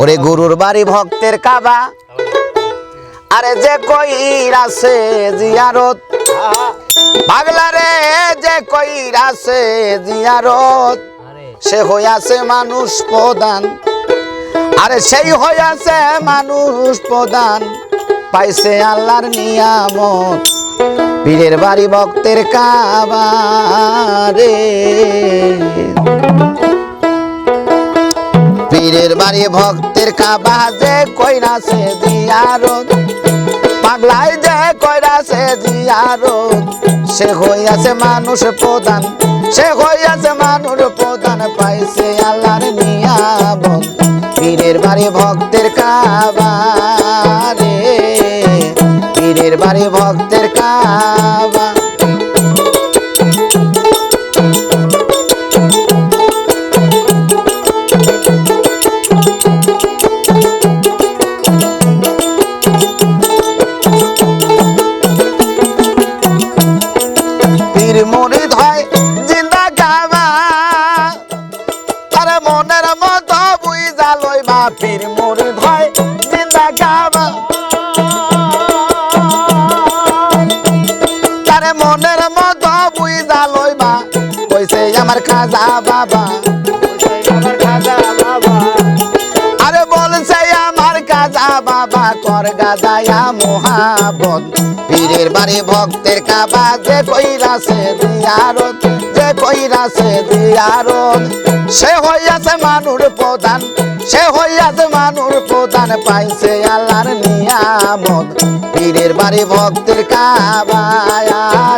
ওরে গুরুর বাড়ি ভক্তের কাবা আরে যে কইরাছে জিয়ারত পাগলা রে যে কইরাছে জিয়ারত সে হইয়াছে মানুষ প্রধান আরে সেই হইয়াছে মানুষ প্রধান পাইছে আল্লাহর নিয়ামত পীরের বাড়ি ভক্তের কাবা রে পীরের বাড়ি ভক্তের কাবা যে কইরাছে জিয়ারত পাগলাই যে কইরাছে জিয়ারত সে হইয়াছে মানুষ প্রধান সে হইয়াছে মানুষ প্রধান পাইছে আল্লাহর নিয়ামত পীরের বাড়ি ভক্তের কাবা রে পীরের বাড়ি ভক্তের কাবা পীর মুরিদ হয় জিন্দা কাবা আরে মনের মতো বুঝা লইবা পীর মুরিদ হয় জিন্দা কাবা আরে মনের মতো বুঝা লইবা কইছে আমার খাজা বাবা আরে বলছে আমার খাজা বাবা কর গাদায়া মোহাবত পীরের বাড়ি ভক্তের কাবা যে কইরাছে জিয়ারত যে কইরাছে জিয়ারত সে হইয়াছে মানুষ প্রধান সে হইয়াছে মানুষ প্রধান পাইছে আল্লাহর নিয়ামত পীরের বাড়ি ভক্তের কাবা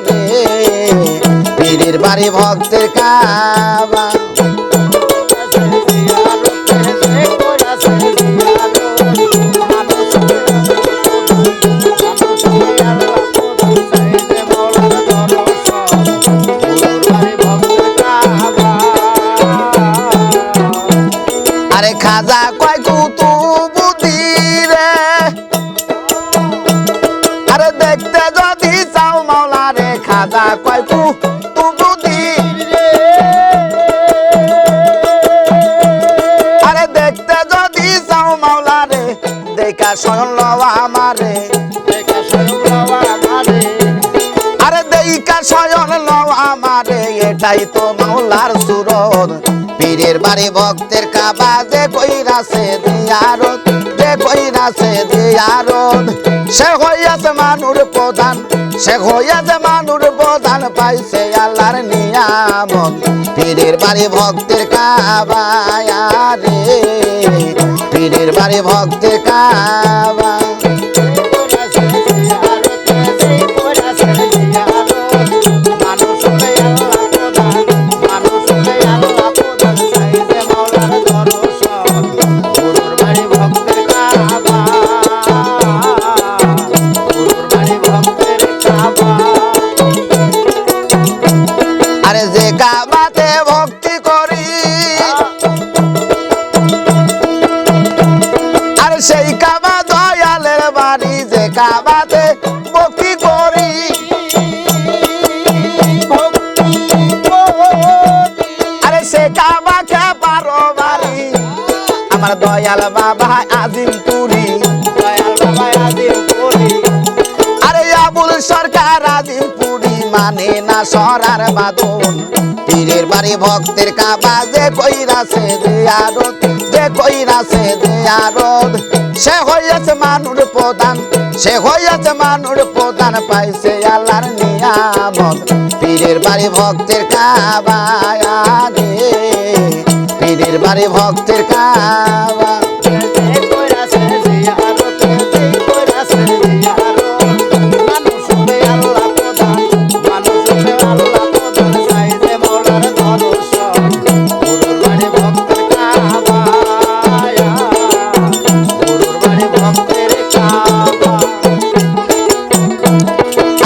রে পীরের বাড়ি ভক্তের কাবা আরে খাজা কয় কুতুবুদ্দি রে আরে দেখতে যদি চাও মাওলা রে খাজা কয় কুতুবুদ্দি আরে দেখতে যদি চাও মাওলা রে দেখা স্বয়ং লওয়া আমারে আরে দেখা স্বয়ং লওয়া আমারে এটাই তো মাওলার সুরত পীরের বাড়ি ভক্তের কাবা যে কইরাছে জিয়ারত যে কইরাছে জিয়ারত সে হইয়াছে মানুষ প্রধান সে হইয়াছে মানুষ প্রধান পাইছে আল্লাহর নিয়ামত পীরের বাড়ি ভক্তের কাবা রে পীরের বাড়ি ভক্তের কাবা আরে যে কাবাতে ভক্তি করি আর সেই কাবা দয়ালের বাড়ি যে কাবাতে ভক্তি করি আরে সে কাবাকে পারো বাড়ি আমার দয়াল বাবা আজিমপুরি আরে আবুল সরকার আজিমপুরি মানে না সরার বাদন পীরের বাড়ি ভক্তের কাবা যে কইরাছে জিয়ারত যে কইরাছে জিয়ারত সে হইয়াছে মানুষ প্রধান সে হইয়াছে মানুষ প্রধান পাইছে আল্লাহর নিয়ামত পীরের বাড়ি ভক্তের কাবা রে পীরের বাড়ি ভক্তের কাবা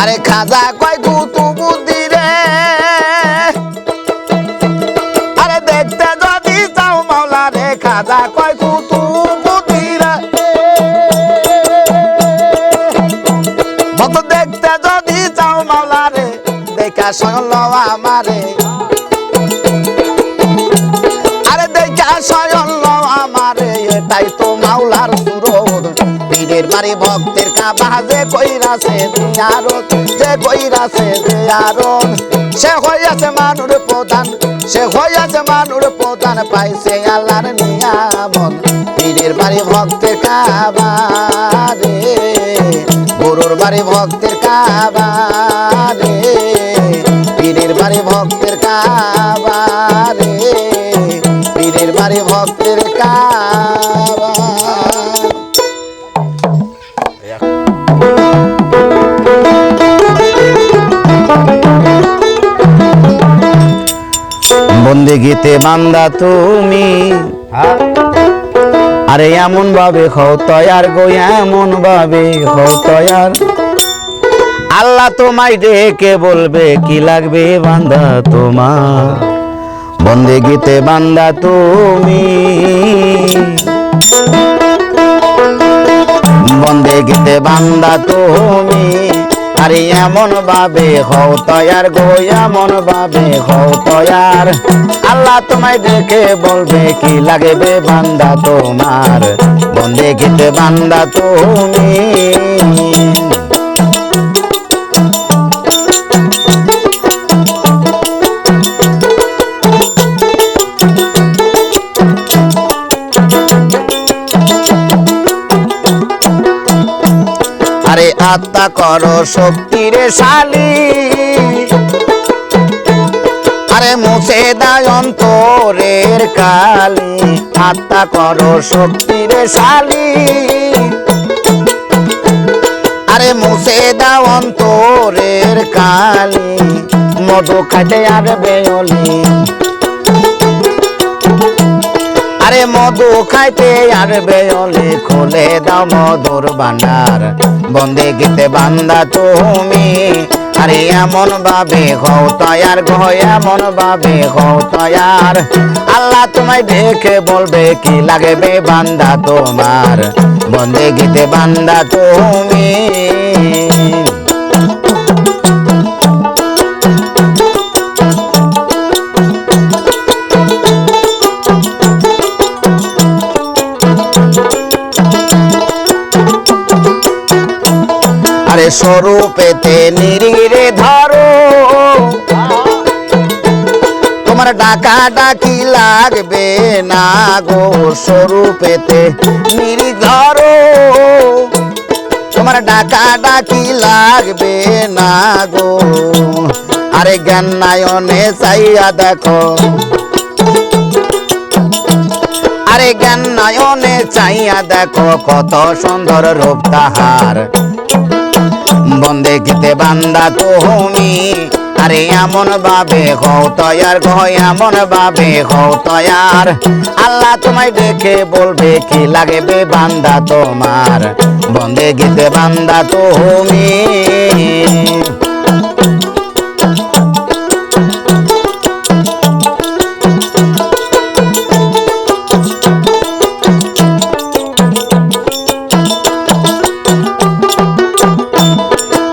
আরে খাজা কয় কুতুবুদ্দি রে আরে দেখতে যদি চাও মাওলা রে খাজা কয় কুতুবুদ্দি রে মত দেখতে যদি চাও মাওলা রে দেখা স্বয়ং আমারে আরে দেখা স্বয়ং আমারে এটাই তো মাওলার সুরত পীরের বাড়ি ভক্তের কাবা যে কইরাছে জিয়ারত যে কইরাছে জিয়ারত সে হইয়াছে মানুর প্রধান সে হইয়াছে মানুর প্রধান পাইছে আল্লাহর নিয়ামত পীরের বাড়ি ভক্তের কাবা রে গুরুর বাড়ি ভক্তের কাবা রে পীরের বাড়ি ভক্তের কাবা রে পীরের বাড়ি ভক্তের কাবা বন্দেগীতে বান্দা তুমি আরে এমন ভাবে হও তয়ার গো এমন ভাবে হও তয়ার আল্লাহ তোমায় ডেকে বলবে কি লাগবে বান্দা তোমার বন্দেগীতে বান্দা তুমি বন্দেগীতে বান্দা তুমি আরে এমন ভাবে হও তয়ার গো এমন ভাবে হও তয়ার আল্লাহ তোমায় ডেকে বলবে কি লাগবে বান্দা তোমার বন্দেগীতে বান্দা তুমি আরে আত্মা করো শক্তির শালী আরে মুছে দায় অন্তরের কালি আত্মা করো শক্তির শালী আরে মুছে দাও অন্তরের কালি মধু খাইতে আর বেয়লি আরে মধু খাইতে আর বেয়লি খুলে দাও মধুর ভান্ডার বন্দেগীতে বান্দা তুমি আরে এমন ভাবে হও তয়ার গো এমন ভাবে হও তয়ার আল্লাহ তোমায় দেখে বলবে কি লাগবে বান্দা তোমার বন্দেগীতে বান্দা তুমি আরে স্বরূপেতে নিরিরে ধরো তোমার ডাকা ডাকি লাগবে না গো স্বরূপেতে নিরি ধরো তোমার ডাকা ডাকি লাগবে না গো আরে জ্ঞান নায়নে চাইয়া দেখো আরে জ্ঞান নায়নে চাইয়া দেখো কত সুন্দর রূপ তাহার বন্দেগীতে বান্দা তুমি আরে এমন ভাবে হও তয়ার গো এমন ভাবে হও তয়ার আল্লাহ তোমায় দেখে বলবে কি লাগবে বান্দা তোমার বন্দেগীতে বান্দা তুমি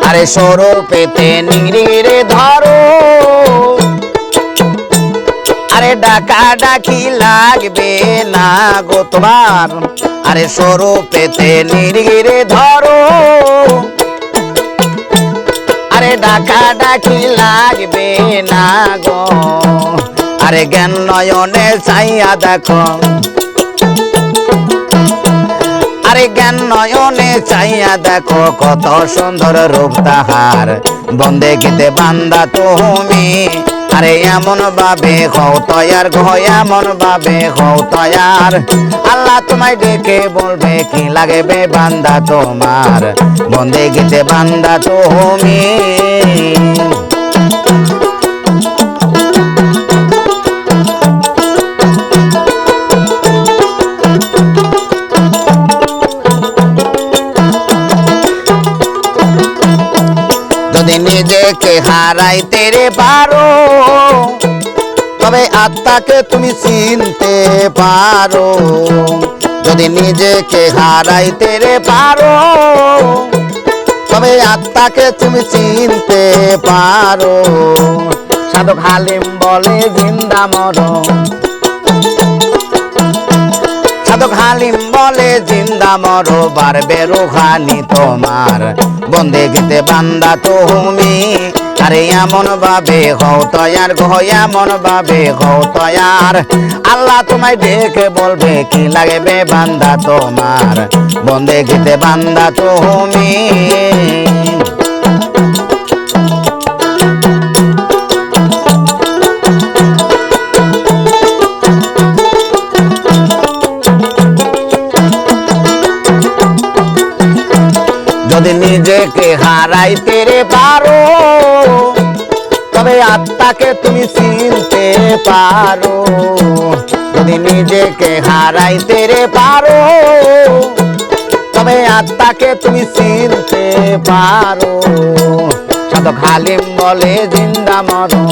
আরে স্বরূপেতে নিরিরে ধরো আরে ডাকা ডাকি লাগবে না গো তোমার আরে স্বরূপেতে নিরিরে ধরো আরে ডাকা ডাকি লাগবে না গো আরে জ্ঞান নয়নে চাইয়া দেখো আরে জ্ঞান নয়নে চাইয়া দেখো কত সুন্দর রূপ তাহার বন্দেগীতে বান্দা তুমি আরে এমন ভাবে হও তয়ার গো এমন ভাবে হও তয়ার আল্লাহ তোমায় ডেকে বলবে কি লাগবে বান্দা তোমার বন্দেগীতে বান্দা তুমি যদি নিজেকে হারাইতে রে পারো তবে আত্মাকে তুমি চিনতে পারো যদি নিজেকে হারাইতে রে পারো তবে আত্মাকে তুমি চিনতে পারো সাধক হালিম বলে জিন্দা মরণ সাধক হালিম বলে জিন্দা মরো বাড়বে রুহানি তোমার, বন্দেগিতে বান্দা তুমি। আরে এমন ভাবে হও তয়ার গো, এমন ভাবে হও তয়ার, আল্লাহ তোমায় ডেকে বলবে কি লাগবে বান্দা তোমার, বন্দেগিতে বান্দা তুমি। যদি নিজেকে হারাইতে রে পারো, তবে আত্মাকে তুমি চিনতে পারো। যদি নিজেকে হারাইতে রে পারো, তবে আত্মাকে তুমি চিনতে পারো। সাধক হালিম বলে জিন্দা মরো,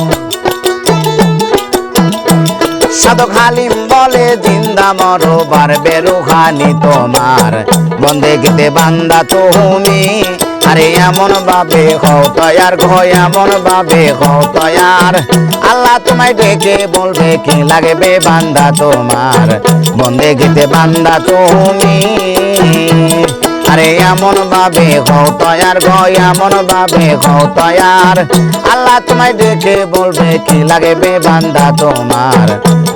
সাধক হালিম বলে জিন্দা মরো বাড়বে রুহানি তোমার, বন্দেগিতে বান্দা তুমি। আরে এমন ভাবে হও তয়ার গো, এমন ভাবে হও তয়ার, আল্লাহ তোমায় ডেকে বলবে কি লাগবে বান্দা তোমার, বন্দেগিতে বান্দা তুমি। আরে এমন ভাবে হও তয়ার গো, এমন ভাবে হও তয়ার, আল্লাহ তোমায় ডেকে বলবে কি লাগবে বান্দা তোমার,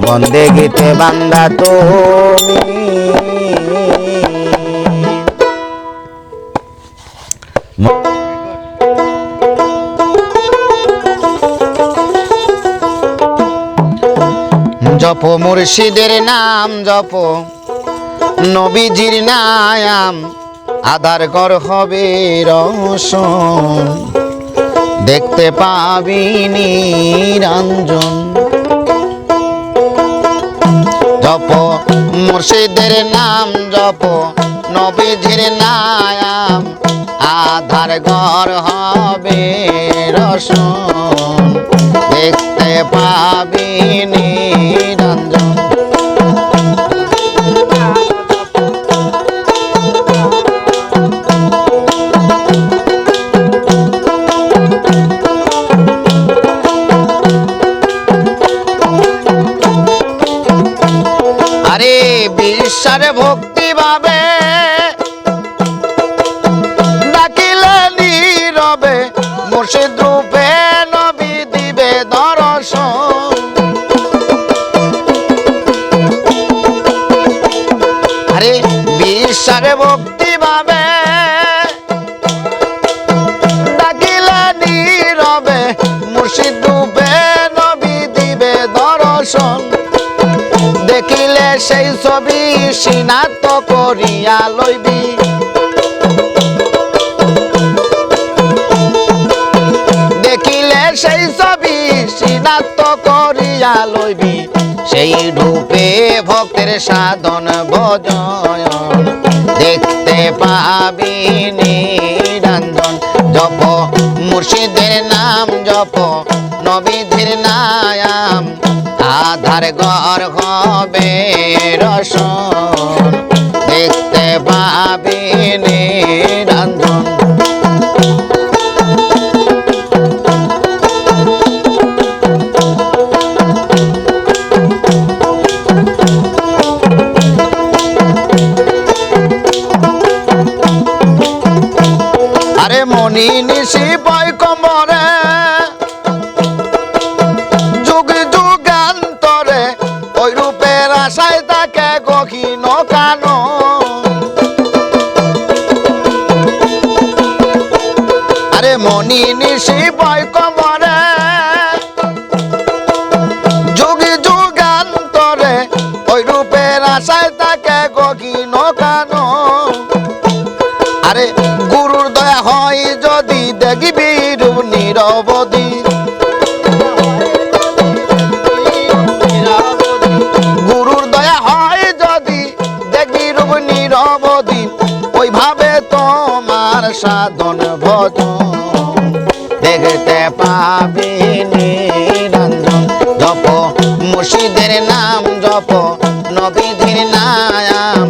বন্দেগিতে বান্দা তুমি। জপ মুর্শিদের নাম জপ, নবীজির নাম, আধার ঘর হবে রোশন, দেখতে পাবি নিরঞ্জন। জপ মুর্শিদের নাম জপ, নবীজির নাম, আধার ঘর হবে রোশন, দেখতে পাবি নিরঞ্জন। আরে বিশ্বাস ভক্তি ভাবে ডাকিলে নীরবে, মুর্শিদ রূপে নবী দিবে দর্শন। আরে বিশ্বাস ভক্তি ভাবে ডাকিলে নীরবে, মুর্শিদ রূপে নবী দিবে দর্শন। দেখিলে সেই ছবি সিনাত করিয়া লইবি, দেখিলে সেই ছবি সিনাত করিয়া লইবি, সেই রূপে ভক্তের সাধন ভজন, দেখতে পাবি নিরঞ্জন। জপ মুর্শিদের নাম জপ, নবীজির নাম, আধার ঘর হবে রোশন, দেখতে পাবি নিরঞ্জন। আরে মনি নিশি পয়কম্বরে, যুগ যুগান্তরে, ওই রূপের আশায় তাকে গহীন কানো। আরে মনি নিশি পয়কম্বরে, যুগ যুগান্তরে, ওই রূপের আশায় তাকে গহীন কানো। আরে গুরুর দয়া হয় যদি দেখবি রূপ নিরবধি, গুরুর দয়া হয় যদি দেখবি রূপ নিরবধি, ওইভাবে তোমার সাধন ভজন, দেখতে পাবি নিরঞ্জন। জপ মুর্শিদের নাম জপ, নবীজির নাম,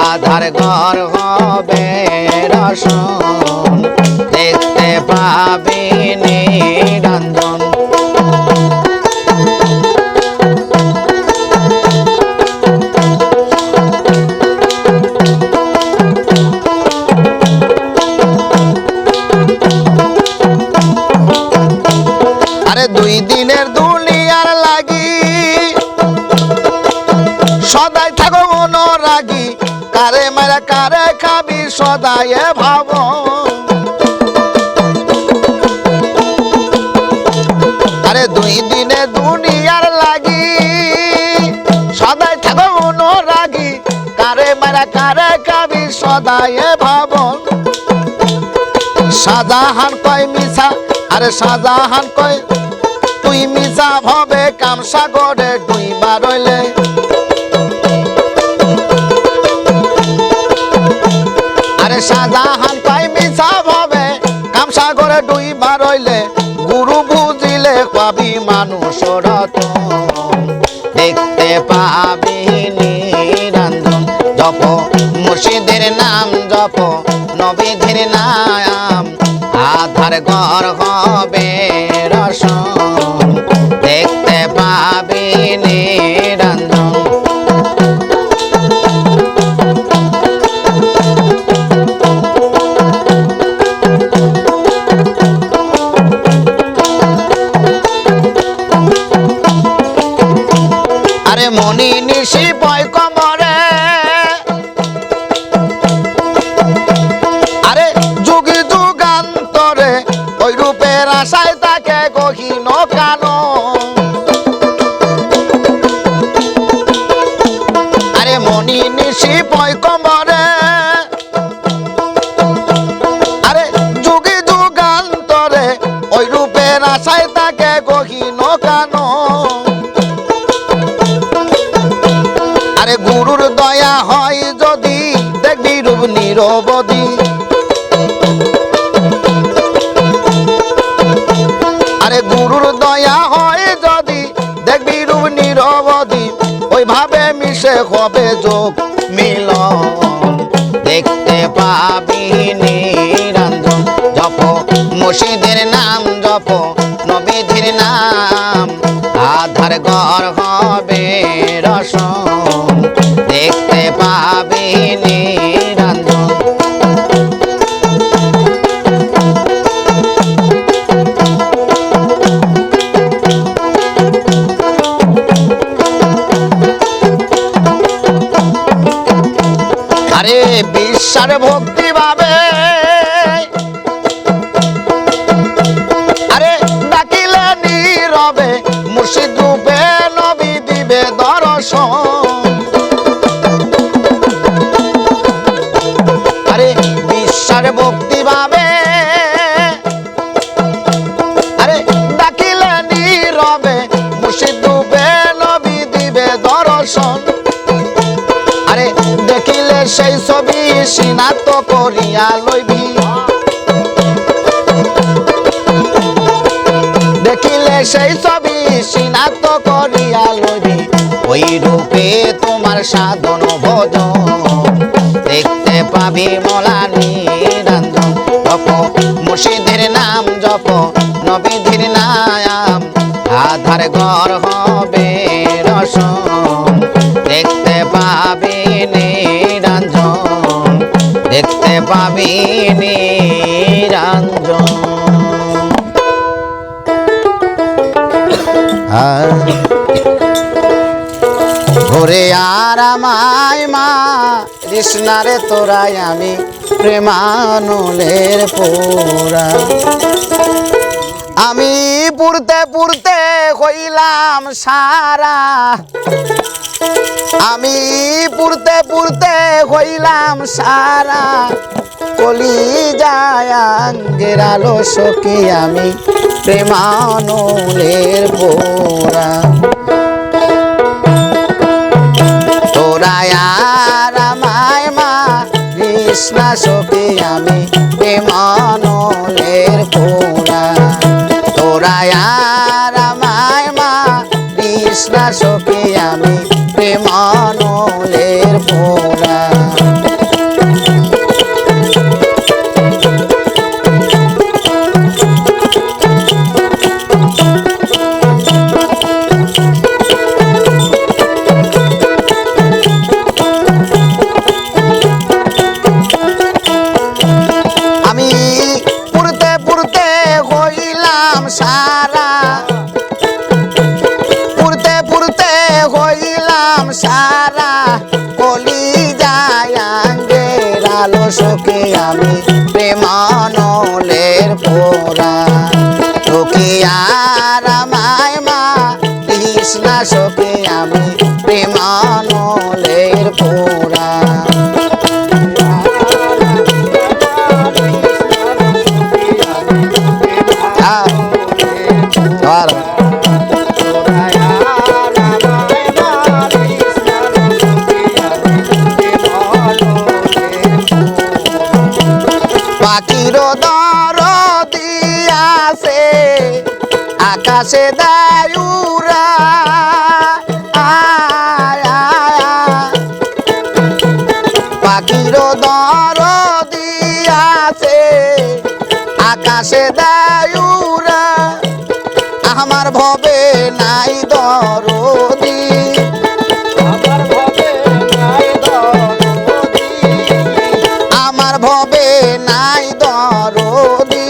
আধার ঘর হবে রোশন, দেখতে পাবি নিরঞ্জন। কারে মারা কারে খাবি সদায়ে ভাব আরে দুই দিনে দুনিয়ার লাগি সদাই থাকো অনুরাগী কারে মারা কারে খাবি সদায়ে ভাব শাহজাহান কয় মিছা আরে শাহজাহান কয় তুই মিছা ভাবে কামসাগরে ডুইবা রইলে আরে শাহজাহান কয় মিছা ভাবে কামসাগরে ডুইবা রইলে গুরু বুঝিলে পাবি মানুষ রতন দেখতে পাবি নিরঞ্জন জপ মুর্শিদের নাম জপ নবীদের নাম আধার ঘর হবে রসন দেখতে পাবি নিরঞ্জন আরে মনি নিশি পয় কমরে আরে যুগে যুগান্তরে ওই রূপের আশায় তাকে গহীন কানো আরে মনি নিশি পয় কমরে আরে যুগে যুগান্তরে ওই রূপের আশায় তাকে গহীন কানো আরে গুরুর দয়া হয় যদি দেখবি রূপ নিরবধি আরে গুরুর দয়া হয় যদি দেখবি রূপ নিরবধি ওইভাবে মিশে হবে যোগ মিলন দেখতে পাবি নিরঞ্জন জপ মুর্শিদের নাম জপ নবীদের নাম আধার ঘর হবে রসন দেখতে পাবি নিরঞ্জন আরে বিশ্বাস ভক্তি ভাবে আরে ডাকিলে নীরবে মুর্শিদ রূপে নবী দিবে দর্শন আরে বিশ্বাস ভক্তি ভাবে আরে ডাকিলে নীরবে মুর্শিদ রূপে নবী দিবে দর্শন আরে দেখিলে সেই ছবি সিনাত করিয়া লইবি দেখিলে সেই ছবি সিনাত করিয়া লইবি ওই রূপে তোমার সাধন ভজন দেখতে পাবি মলা নিরঞ্জন জপ মুর্শিদের নাম জপ নবীদের নাম আধার ঘর হবে রসন দেখতে পাবি নিরঞ্জন দেখতে পাবি নিরঞ্জন ঘুরে আর আমায় মা কৃষ্ণারে তোরাই আমি প্রেমানলের পোড়া আমি পুরতে পুরতে হইলাম সারা আমি পুরতে পুরতে হইলাম সারা কলি যায় আঙ্গের আলো সখী আমি প্রেমানলের পোড়া তোরা আর আমায় মা কৃষ্ণ সখী আমি প্রেমানলের পোড়া তোরা আর আমায় মা কৃষ্ণ সখী আমি প্রেমানলের পোড়া সারা পুরতে পুরতে হইলাম সারা কলি যায় সখী আমি প্রেমানলের পোরা সখী আর আমায় মারিস না সখী আমি প্রেমানলের পোরা পাখির দরদি আছে আকাশে দায়ুরা পাখির দরদি আছে আকাশে দায়ুরা আমার ভবে নাই দরদি আমার ভবে নাই দরদি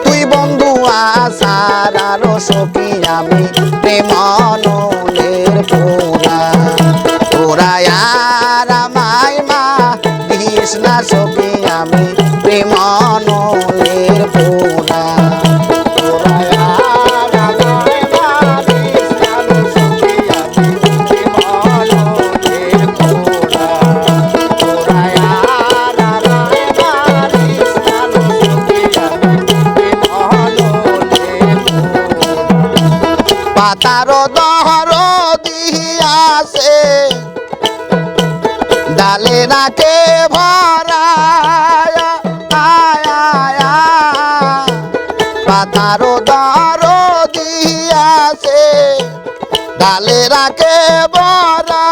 তুই বন্ধু আসার আরো সখী আমি প্রেমানলের পোরা তোরা আর আমায় মারিস না সখী আমি প্রেমানলের পোরা পাতার দহর দিয়াছে ডালে রাখে ভরা পাতার দহর দিয়াছে ডালে রাখে ভরা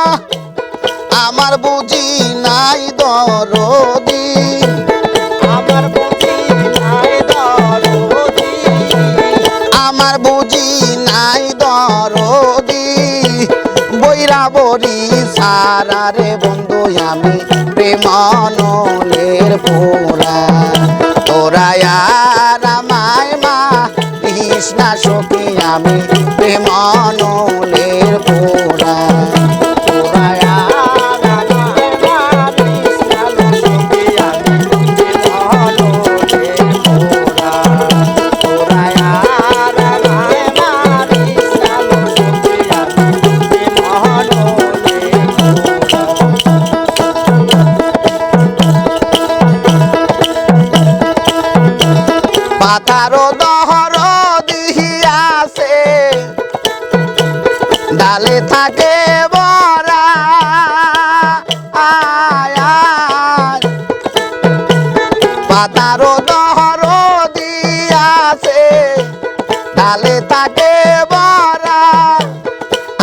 আমার বুঝি নাই দরদি আমার বুঝি নাই দরদি আমার বুঝি নাই দরদি বৈরা বরি সারা রে বন্ধু আমি প্রেমানলের পোরা তোরা আর আমায় মারিস না সখী আমি প্রেমানলের পোরা পাতার দহর দিয়াছে ডালে থাকে বরা পাতার দহর দিয়াছে ডালে থাকে বরা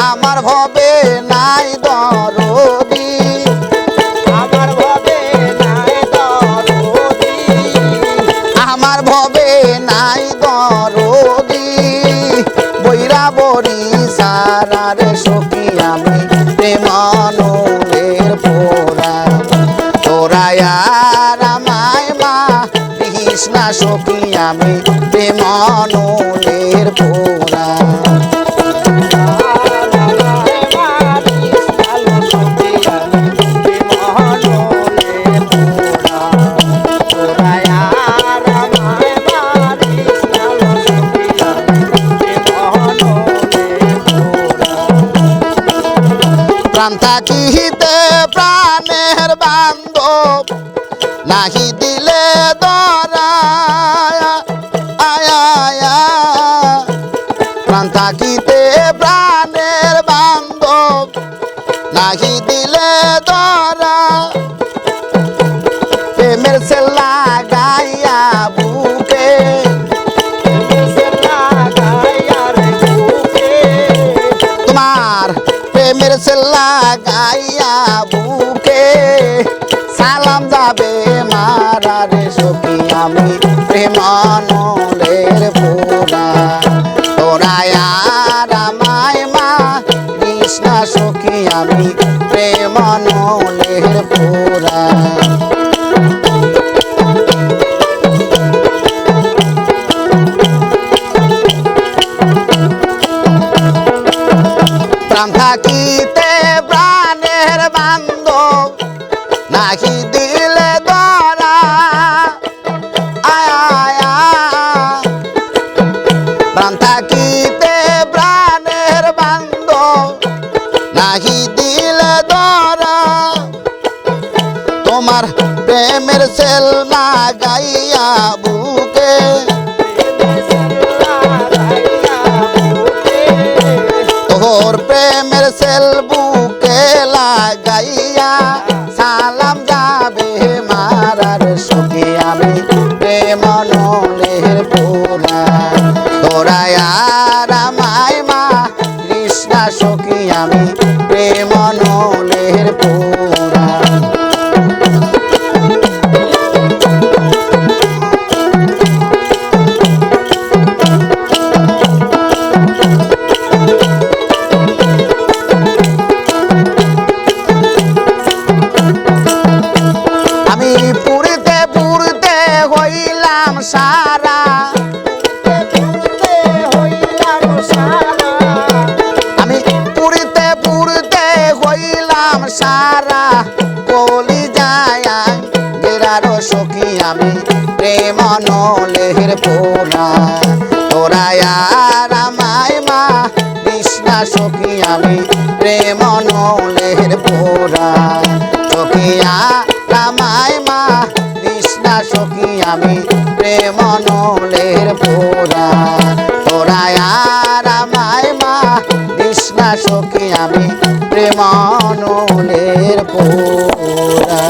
আমার ভবে নাই দরদি আমার ভবে নাই দরদি আমার ভবে নাই দরদি বৈরা বরি সারা রে সখী আমি প্রেমানলের পোরা তোরা আর আমায় মারিস না সখী আমি প্রেমানলের পোরা প্রাণ থাকিতে প্রাণের বান্ধব নাহি দিলে দরা প্রাণ থাকিতে প্রাণের বান্ধব নাহি দিলে দরা প্রেমের সেলা গাইয়া বুকে তোমার প্রেমের সেলা গাইয়া বুকে সালাম যাবে মারা রে সখী আমি প্রেমানলের পোরা তোরা আর আমায় মারিস না সখী আমি প্রেমানলের পোরা প্রাণ থাকিতে প্রাণের বান্ধব নাহি দিলে তোমার প্রেমের সেল লাগাইয়া বুকে তোর প্রেমের সেল বুকে লাগাইয়া সালাম যাবে মারার সখী আমি প্রেম নলের পোড়া তোরা আর আমায় মা কৃষ্ণা সখী আমি প্রেম নলের পোড়া সারা আমি পুরিতে পুরিতে হইলাম সারা কলি যায় গেরার সখী আমি প্রেম নলের পোড়া তোরা আর আমায় মা কৃষ্ণা সখী আমি প্রেম নলের পোড়া সখী আর আমায় মা কৃষ্ণা সখী আমি প্রেম নলের পোড়া তোরা আর আমায় মা কৃষ্ণা সখী আমি প্রেম নলের পোড়া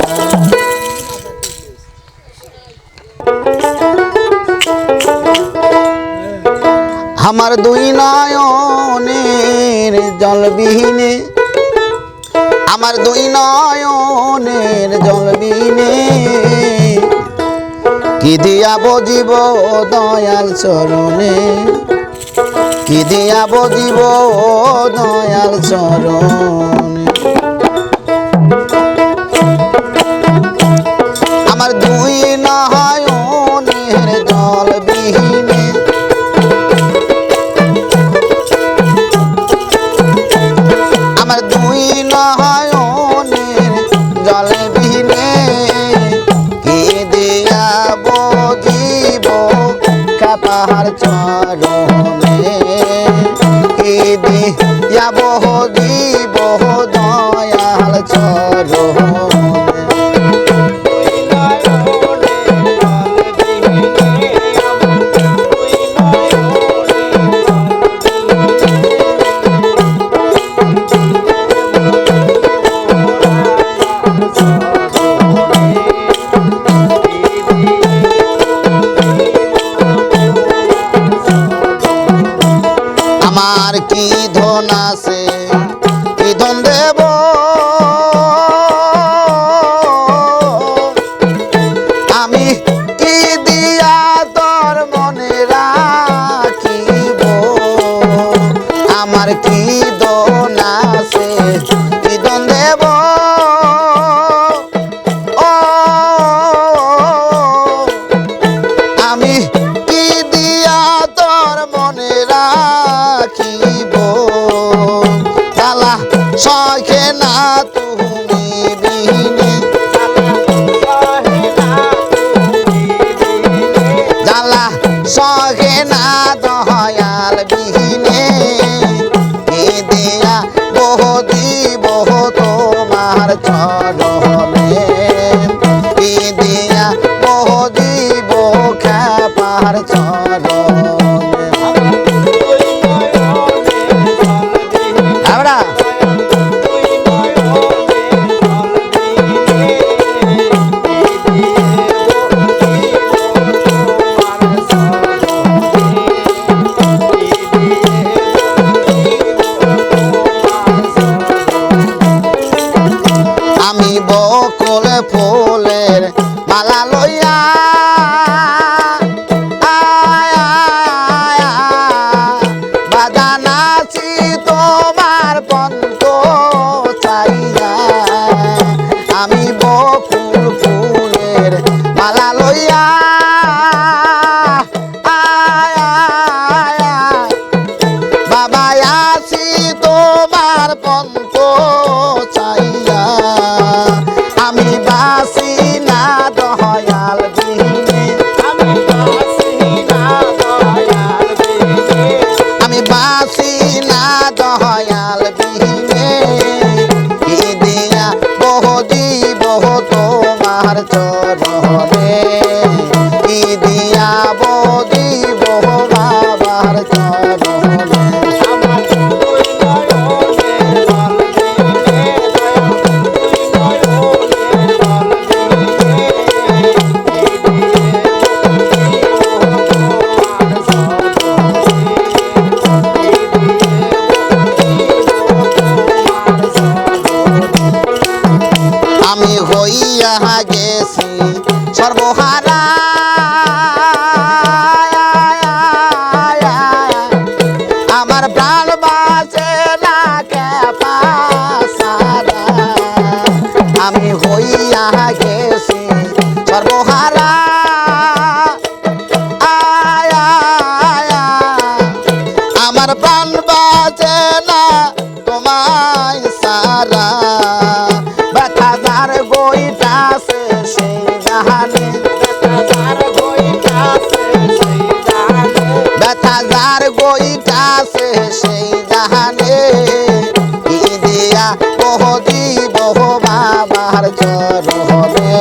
আমার দুই নয়নের জলবিহীনে আমার দুই নয়নের জলবিহীনে কি দিয়া বজিব দয়াল চরণে কি দিয়া বজিব দয়াল চরণে আমার দুই নয়নের জলবিহীনে আমার দুই নয়নের জলবিহীনে পাহাড় চরণে কি দিয়া বহ দিব দয়াল চরণে আমার কি ধন আছে কি ধন দেব আমি কি দিয়া তোর মনে রাখিব আমার কি ধন আছে কি ধন দেব আমি কি দিয়া তোর মনে রাখিব তালা সখে না তুমি বিহীনে জালা সখে না দয়াল বিহীনে কি দিয়া বহ দিব তোমার চরণে কি দিয়া বহ দিব খাপার চরণে আমি বকুল ফুলের মালা লইয়া বাজানাছি তোমার পন্ত চাইয়া আমি বকুল ফুলের মালা লইয়া বাবা আসি তোমার পন্ত চাইয়া আমি বাসি না দয়াল বিহীনে আমি বাসি না দয়াল বিহীনে কি দিয়া বহ দিব তোমার বাবার চরণে কি দিয়াব দিব বাবার চরণে আমার দুই নয়নের জল দিলে দয়াল দুই নয়নের জল দিলে কি আমি হইয়া গেছি সর্বহারা আমার প্রাণ বাঁচে না সারা আমি হইয়া গেছি সর্বহারা আমার প্রাণ বাঁচে না তোমায় সারা ব্যথা যার বইটাছে সেই জাহানে ব্যথা যার বইটাছে সেই জাহানে কি দিয়া কহ দিব বাবার চরণে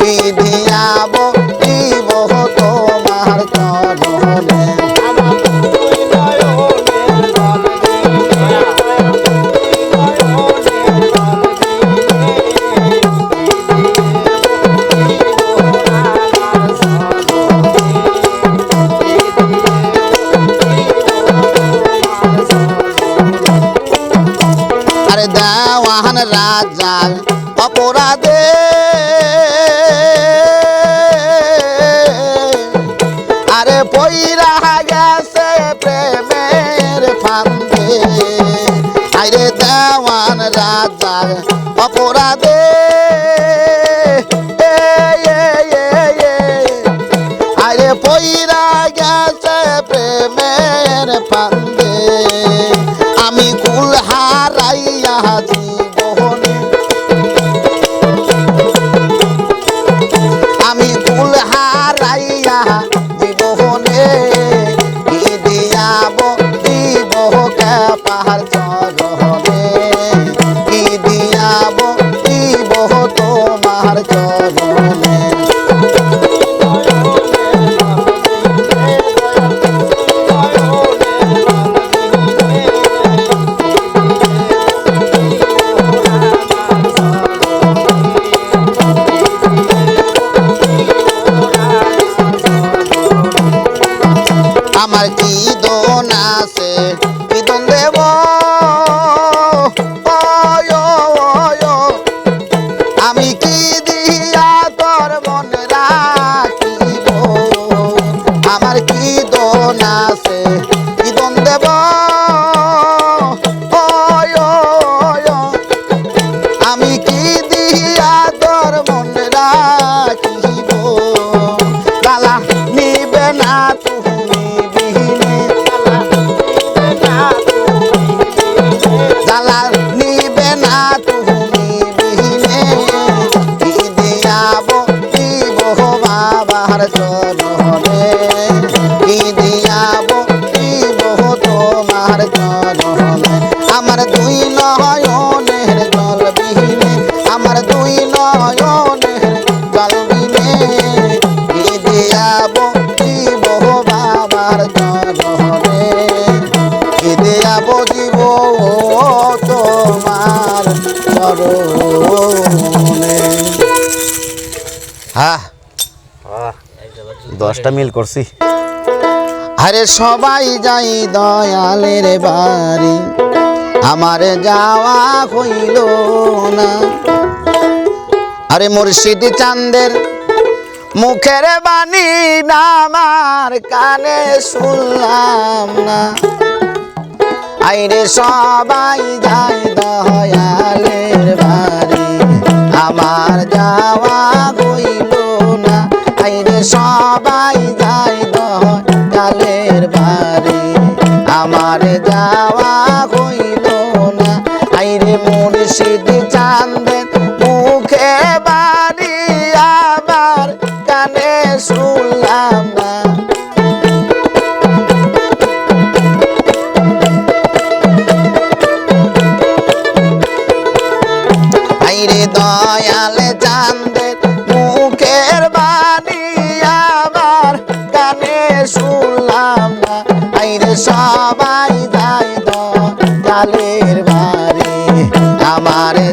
কি দিয়াব দিব তোমার চরণে আরে দেওয়ান রাজার অপরাধে আরে পইরা গেছে প্রেমের ফান্দে আরে দেওয়ান রাজার অপরাধে আরে পইরা গেছে প্রেমের ফান্দে আমি কুল হারাইয়া জীবনে আমি কুল হারাইয়া জীবনে কি দিয়াব দিব কে পাহাড় চরণে কি দিয়াব দিব তোমার চরণে আমার কি দোন আছে কি দোন দেব আমি কি দিয়া তোর মন রাখিব আমার কি দোন আছে কি দোন দেব আমি কি দিয়া তোর মন রাখিব গালা নিবে না তুমি জালা নিবে না তুমি বিহীনে কি দিয়াব দিব বাবার চরণে কি দিয়াব দিব তোমার চরণে আমার দুই নয়নের জল বিহীনে আমার দুই নয়নের জল বিনে কি দিয়াব দিব বাবার চরণে কি দিয়াব দিব তোমার চরণে হ্যাঁ 10টা মিল করছি আরে সবাই যাই দয়ালের বাড়ি আমার যাওয়া হইল না আরে মুর্শিদ চাঁদের মুখের বাণী না আমার কানে শুনলাম না আইরে সবাই যাই দয়ালের বাড়ি আমার যাওয়া হইল না আইরে সবাই যাই দয়ালের বাড়ি আমার যাওয়া হইল না আইরে মুর্শিদ চাঁদের মুখে বাড়ি আমার কানে শুনলাম না আইরে দয়াল চাঁদের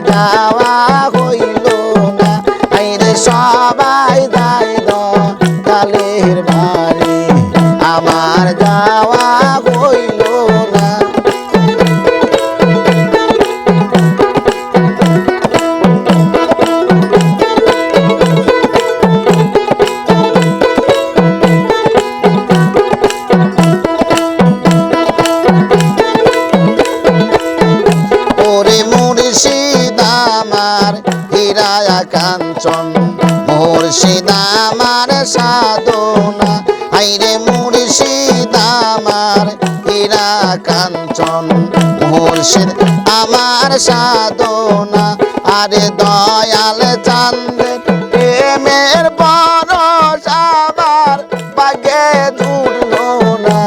যাওয়া হইল না আইরে সবাই যাই দয়ালের বাড়ি আমার যাওয়া হইল না। ওরে মুর্শিদ আমার হীরা কাঞ্চন মুর্শিদ আমার সাধনা আইরে মুর্শিদ আমার হীরা কাঞ্চন মুর্শিদ আমার সাধনা আরে দয়াল চাঁদের প্রেমের পরশ আমার ভাগ্যে জুড়ল না।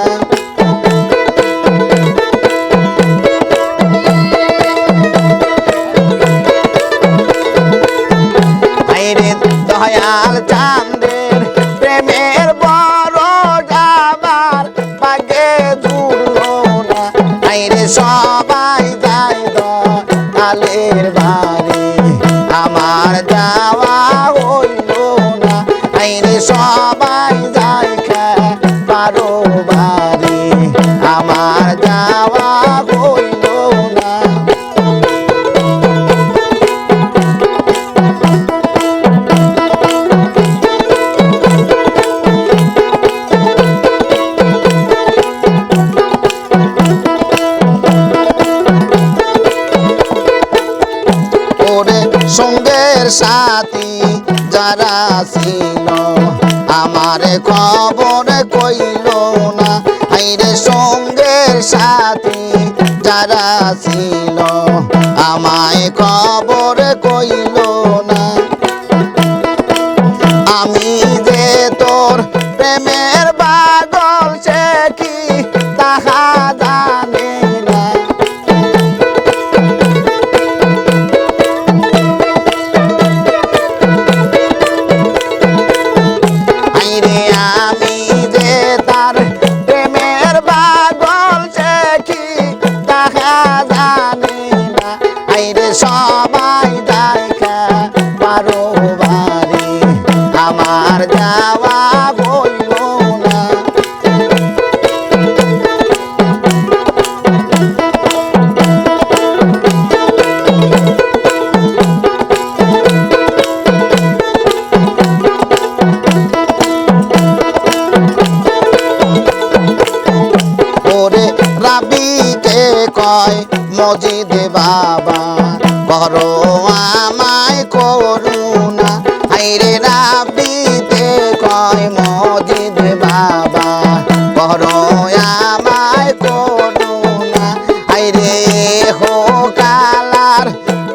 দয়াল চাঁদের প্রেমের পরশ আমার ভাগ্যে জুড়ল না আইরে সবাই যাই দয়ালের বাড়ি আমার যাওয়া হইল না আইরে সবাই যাই পারো বাড়ি আমার যাওয়া হইল না। সঙ্গের সাথী যারা ছিল আমার খবর কইল না আইরে সঙ্গের সাথী যারা ছিল আমায় খবর কইল না। আমি যে তোর প্রেমের পাগল সে কি তাহা জানে না। আমি যে তার প্রেমের পাগল সে কি তাহা জানি না আইরে সবাই দেখা পারো বাড়ি আমার যাওয়া হইল না। রাবিকে কয় মজিদ বাবা করো আমায় করুণা আইরে রাবিতে কয় মজিদ বাবা করো আমায় করুণা আইরে হো কালার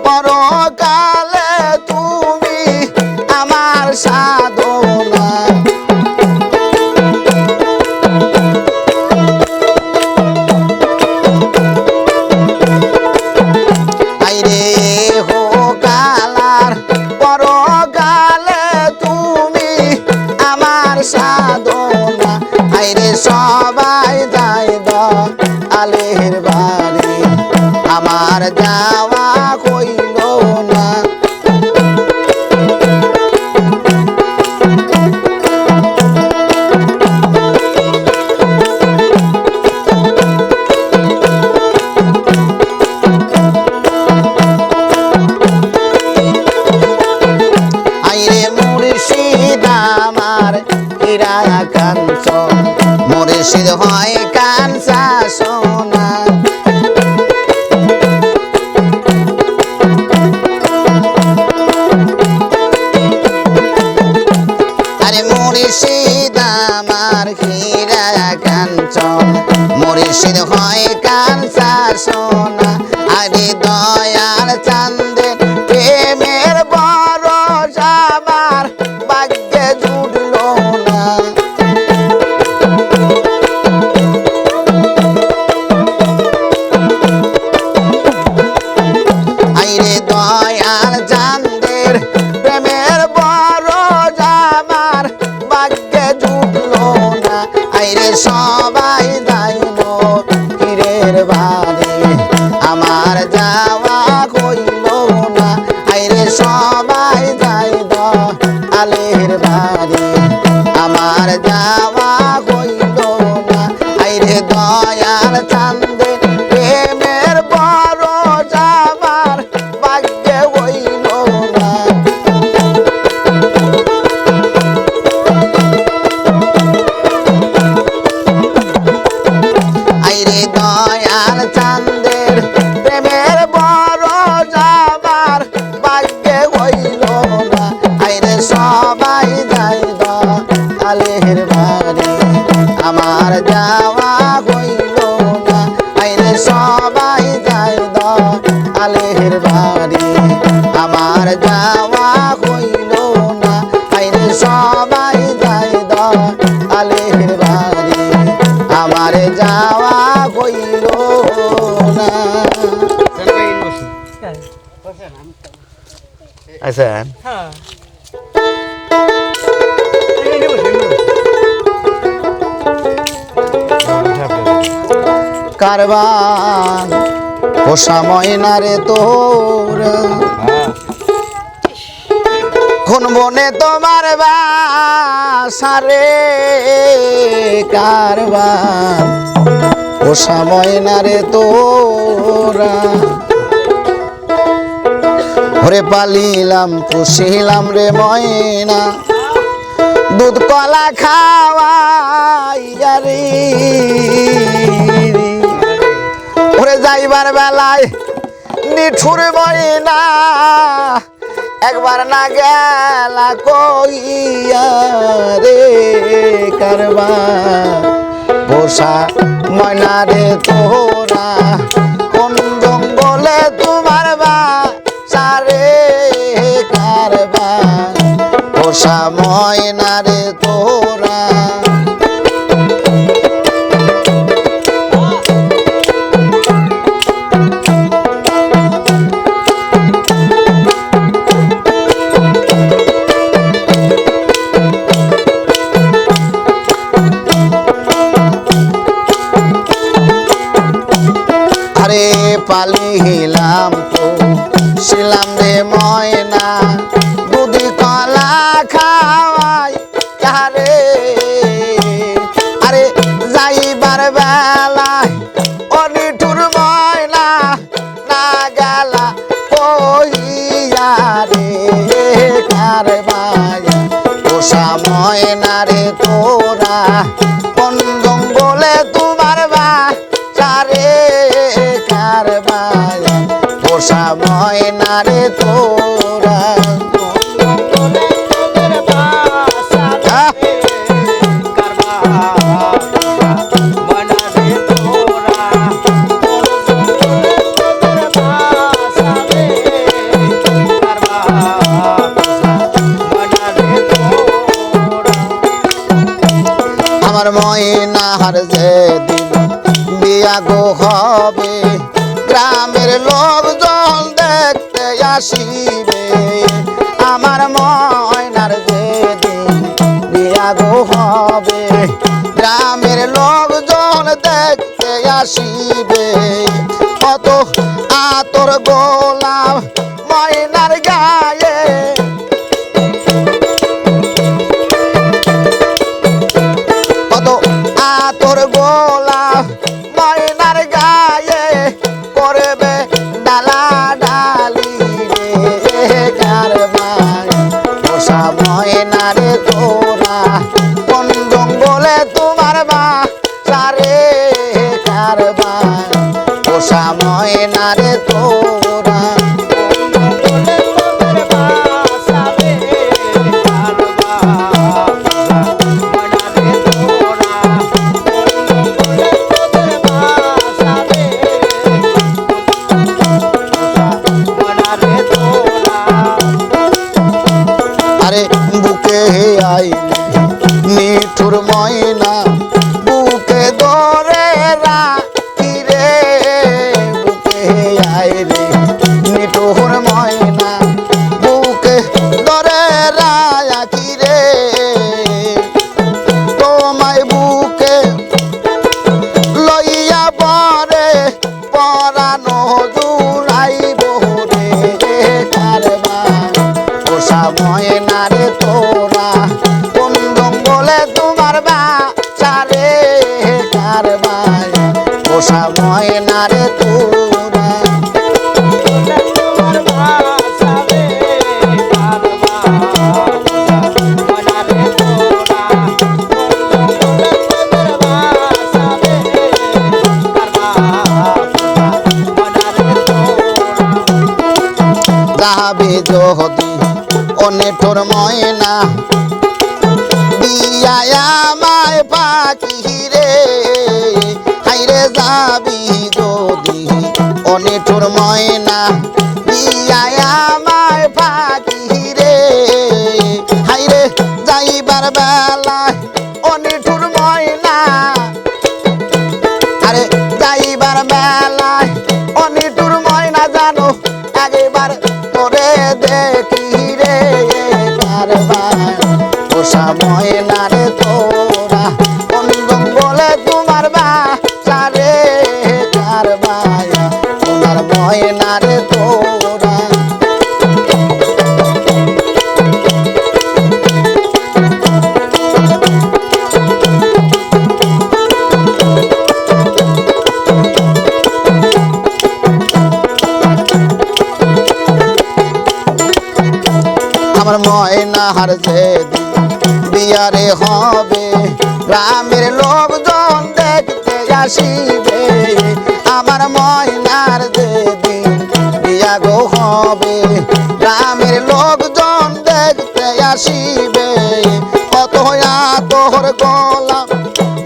পরকালে তুমি আমার সাধনা। সাধনা আইরে সবাই যাই দয়ালের বাড়ি আমার যাওয়া হইল না। আইরে মুর্শিদ আমার হীরা কাঞ্চন মুর্শিদ হয় কাঞ্চা সোনা আরে মুর্শিদ আমার হীরা কাঞ্চন মুর্শিদ হয় কাঞ্চা সোনা আরে দয়াল চাঁদের প্রেমের পরশ আমার ভাগ্যে জুড়ল না। আইরে দয়াল চাঁদের প্রেমের পরশ আমার ভাগ্যে জুড়ল না আইরে সবাই যাই পীরের বাড়ি আমার যাওয়া হইল হইল না আইরে সবাই যাই দয়ালের বাড়ি আমার যাওয়া হইল না আইরে সবাই যাই দয়ালের বাড়ি আমার যাওয়া হইল না আইরে সবাই যাই দয়ালের বাড়ি আমার যাওয়া হইল না আচ্ছা কারবান পোষা ময়না রে তোর কোন বনে তোমার বাসারে কারবান পোষা ময়না রে তোরা ওরে পালিলাম পুষিলাম রে ময়না দুধ কলা খাওয়াইয়া রে ওরে যাইবার বেলায় নিঠুর ময়না একবার না গেলা কইয়া রে কারবার পোষা ময়না রে তোরা কোন জঙ্গলে তোমার বাসারে কারবার পোষা ময়না রে তোরা আরে পালিলাম তো ছিলাম রে ময়না দুধি কলা খাওয়াই কারে আরে যাইবার বেলায় অনিঠুর ময়না না গেলা কইয়া রে কারবাই পোষা ময়না রে তোরা কোন জঙ্গলে তোমার বাসারে কারবাই পোষা ময়না রে তোরা আমার ময়নার যেদিন বিয়া গো হবে গ্রামের লোকজন দেখতে আসিবে আমার ময়নার যেদিন বিয়া গো হবে গ্রামের লোকজন দেখতে আসিবে কত আতর গোলাপ ময়নার গায়ে কত আতর গোলাপ ময়নার গায়ে করবে ডালা ডালি রে কারবাই পোষা ময়না রে তোরা কোন জঙ্গলে তোমার বাসারে কারবাই পোষা ময়না রে তোরা আরে বুকে আইলে নিঠুর ময়না বুকে ধরে রাখি রে বুকে আইলে নিঠুর ময়না বুকে ধরে রাখি রে তোমায় বুকে লইয়া পরে পরানো জুড়াইব রে কারবার পোষা ময়না রে তোরা কোন জঙ্গলে তোমার বাসারে কারবাই পোষা ময়না রে তোরা যাবে যদি অনে তোর ময়না দিয়া আমায় পাখি রে হাইরে যাবি যদি অনে তোর ময়না দিয়া আমায় পাখি রে হাইরে যাইবার বেলায় অনে তোর ময়না আরে যাইবার বেলায় অনে তোর ময়না জানো একবার তোরে দেখি রে কারবার পোষা ময়না রে তোরা কোন জঙ্গলে তোমার বাসা রে কারবার তোমার ময়না রে তোরা আমার ময়না হার যেদিন বিয়ারে হবে গ্রামের লোকজন দেখতে আসিবে আমার ময়নার যেদিন বিয়া গো হবে গ্রামের লোকজন দেখতে আসিবে কত তোর গলা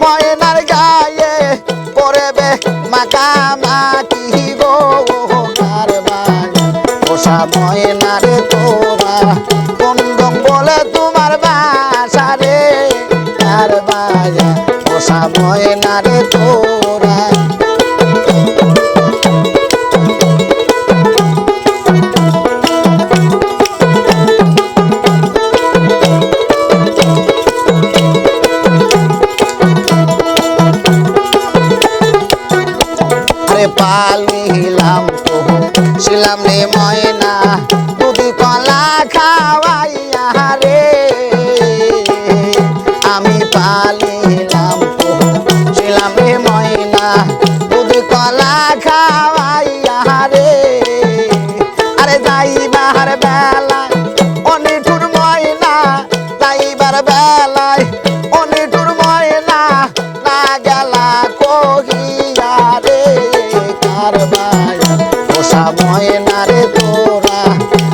ময়নার গায়ে করবে মাখামাখি গো কারবার পোষা ময়নার তোরা কোন জঙ্গলে তোমার বাসা রে কারবার পোষা ময়না রে তোরা আরে পালিলাম তো ছিলাম রে ময়না দুধি কলা খাওয়াইয়া রে আমি পালিলাম তো ছিলাম রে ময়না দুধি কলা খাওয়াইয়া রে আরে যাইবার বেলায় অনিঠুর ময়না যাইবার বেলায় অনিঠুর ময়না না গেলা কহিয়া রে কারবার পোষা ময়না রে তোরা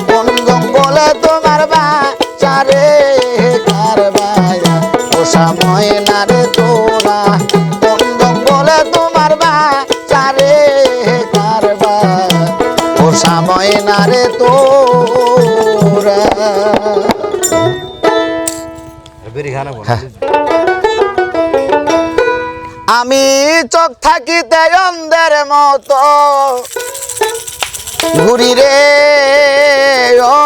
কোন জঙ্গলে তোমার বাসা রে কারবার পোষা ময়না রে তোরা কোন জঙ্গলে তোমার বাসা রে কারবার পোষা ময়না রে তোরা আমি চোখ থাকিতে অন্ধের মতো ঘুরি রে ও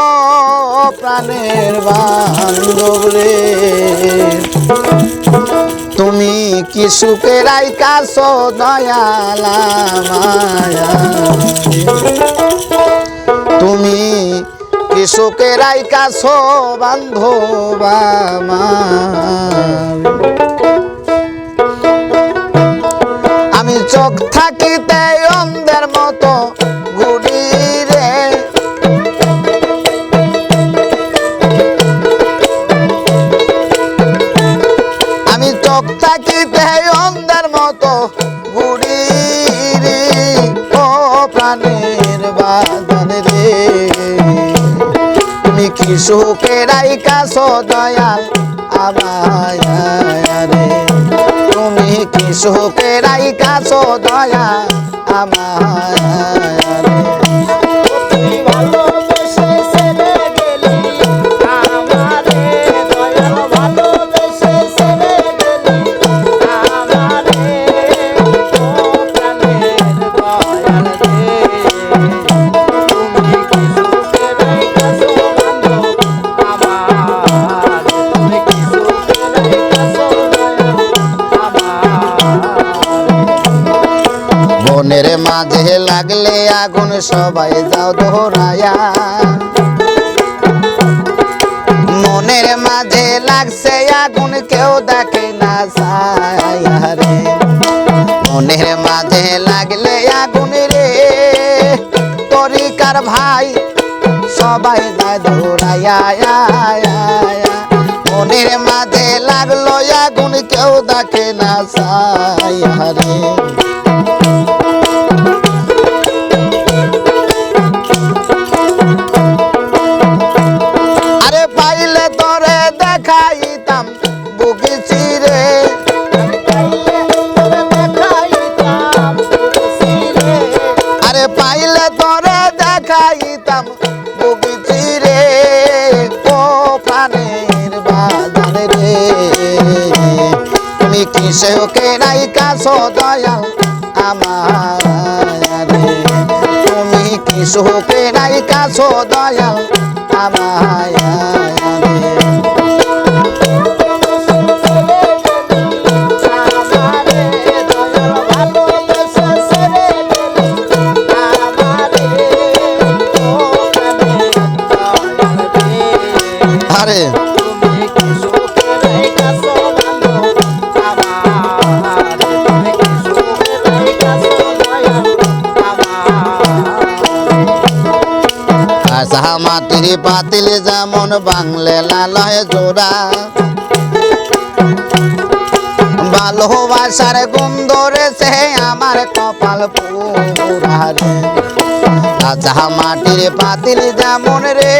প্রাণের বান্ধব রে তুমি কি সুখে রাইকাছ দয়ালা মায়া তুমি কি সুখে রাইকাছ বান্ধব আমার আমি চোখ থাকিতে অন্ধের মতো ঘুরি রে আমি চোখ থাকিতে অন্ধের মতো ঘুরি রে ও প্রাণের বাঁধন রে তুমি কি সুখে রাইকাছ দয়াল আমায় রে তুমি কি সুখে রাইকাছ দয়া আমার তুমি ভালোবেসে ছেড়ে গেলি আমারে দয়াল ভালোবেসে ছেড়ে গেলি আমারে ও প্রাণের দয়াল রে তুমি কি সুখে রাইকাছ বান্ধব আমার তুমি কি সুখে রাইকাছ মনের মাঝে লাগলে আগুন সবাই যাও ধরায়া মনের মাঝে লাগছে আগুন কেউ দেখে না ছায়া রে মনের মাঝে লাগলে আগুন রে তরিকার ভাই সবাই যায় ধরায়া মনের মাঝে লাগলো আগুন কেউ দেখে না ছায়া রে দেখাইতাম বুকে চিরে আরে পাইলে তোরে দেখাইতাম বুকে চিরে ও প্রাণের বাজান রে তুমি কিসেও কেনাই কাছো দয়াল আমার রে তুমি কিসেও কেনাই কাছো দয়াল আমার রে আরে সাহা মাটির পাতিল যেমন বাংলে লালয় জোড়া ভালোবাসার গন্ধ রেছে আমার কপাল পুরা রে সাহা মাটির পাতিল যেমন রে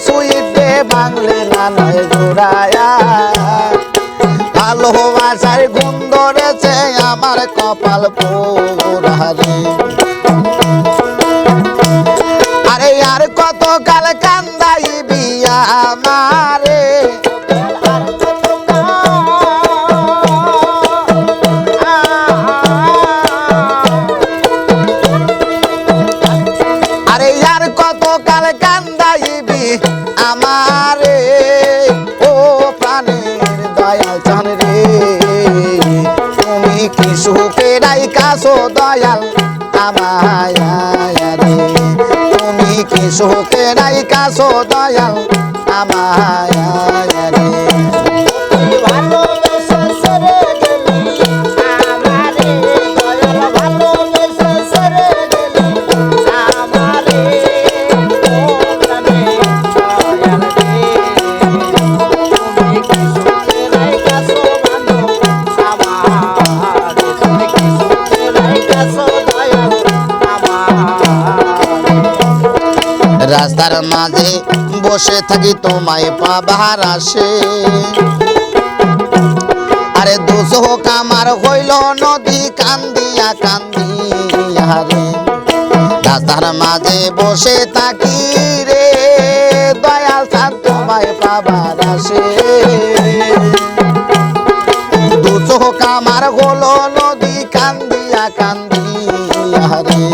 সুইটে বাংলে লালয় জোড়ায়া ভালোবাসার গন্ধ রেছে আমার কপাল পুরা রে আরে আর কত কাল কান্দাইবি আমারে আরে আর কত কাল কান্দাইবি আমারে ও প্রাণের দয়াল চান রে তুমি কি সুখে রাইখাছো দয়াল আমায় রে তুমি কি সুখে রাইখাছো দয়াল আমায় রে রাস্তার মাঝে বসে থাকি তোমায় পাবার আসে আরে দুচোখ আমার হইল নদী কান্দিয়া কান্দিয়া রে রাস্তার মাঝে বসে থাকি রে দয়াল চাঁদ তোমায় পাবার আসে দুচোখ আমার হলো নদী কান্দিয়া কান্দিয়া রে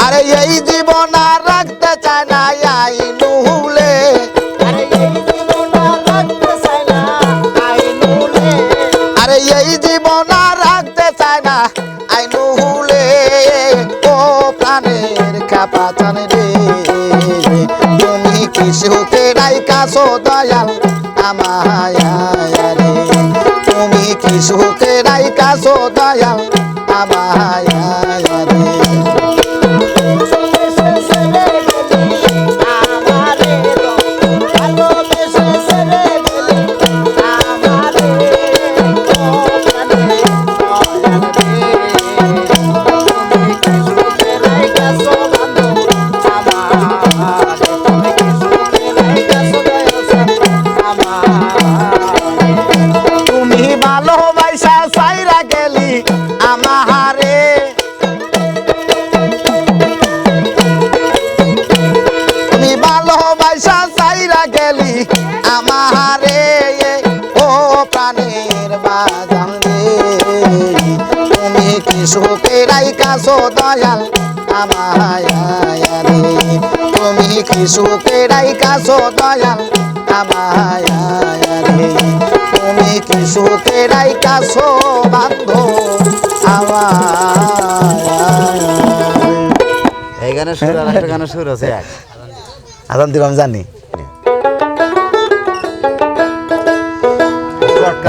আরে এই জীবন আর রাখতে চায় না আই নুলে আরে এই জীবন আর রাখতে চায় না আই নুলে আরে এই জীবন আর রাখতে চায় না আই নুলে ও প্রাণের কাপাতান রে তুমি কি সুখে রাইখাছো দয়াল আমায় রে তুমি কি সুখে রাইখাছো দয়াল আমায় রে তুমি ভালোবাসা সাইরা গেলি আমারে তুমি ভালোবাসা সাইরা গেলি আমারে ও প্রাণের বাজান রে তুমি কি সুখে রাইখাছো দয়াল আমায় রে তুমি কি সুখে রাইখাছো দয়াল আমায় রে তুমি কি সুখে রাইখাছো বান্ধব আমায় এই গানের সুর আর একটা গানের সুর আছে এক আজান দিব আমি জানি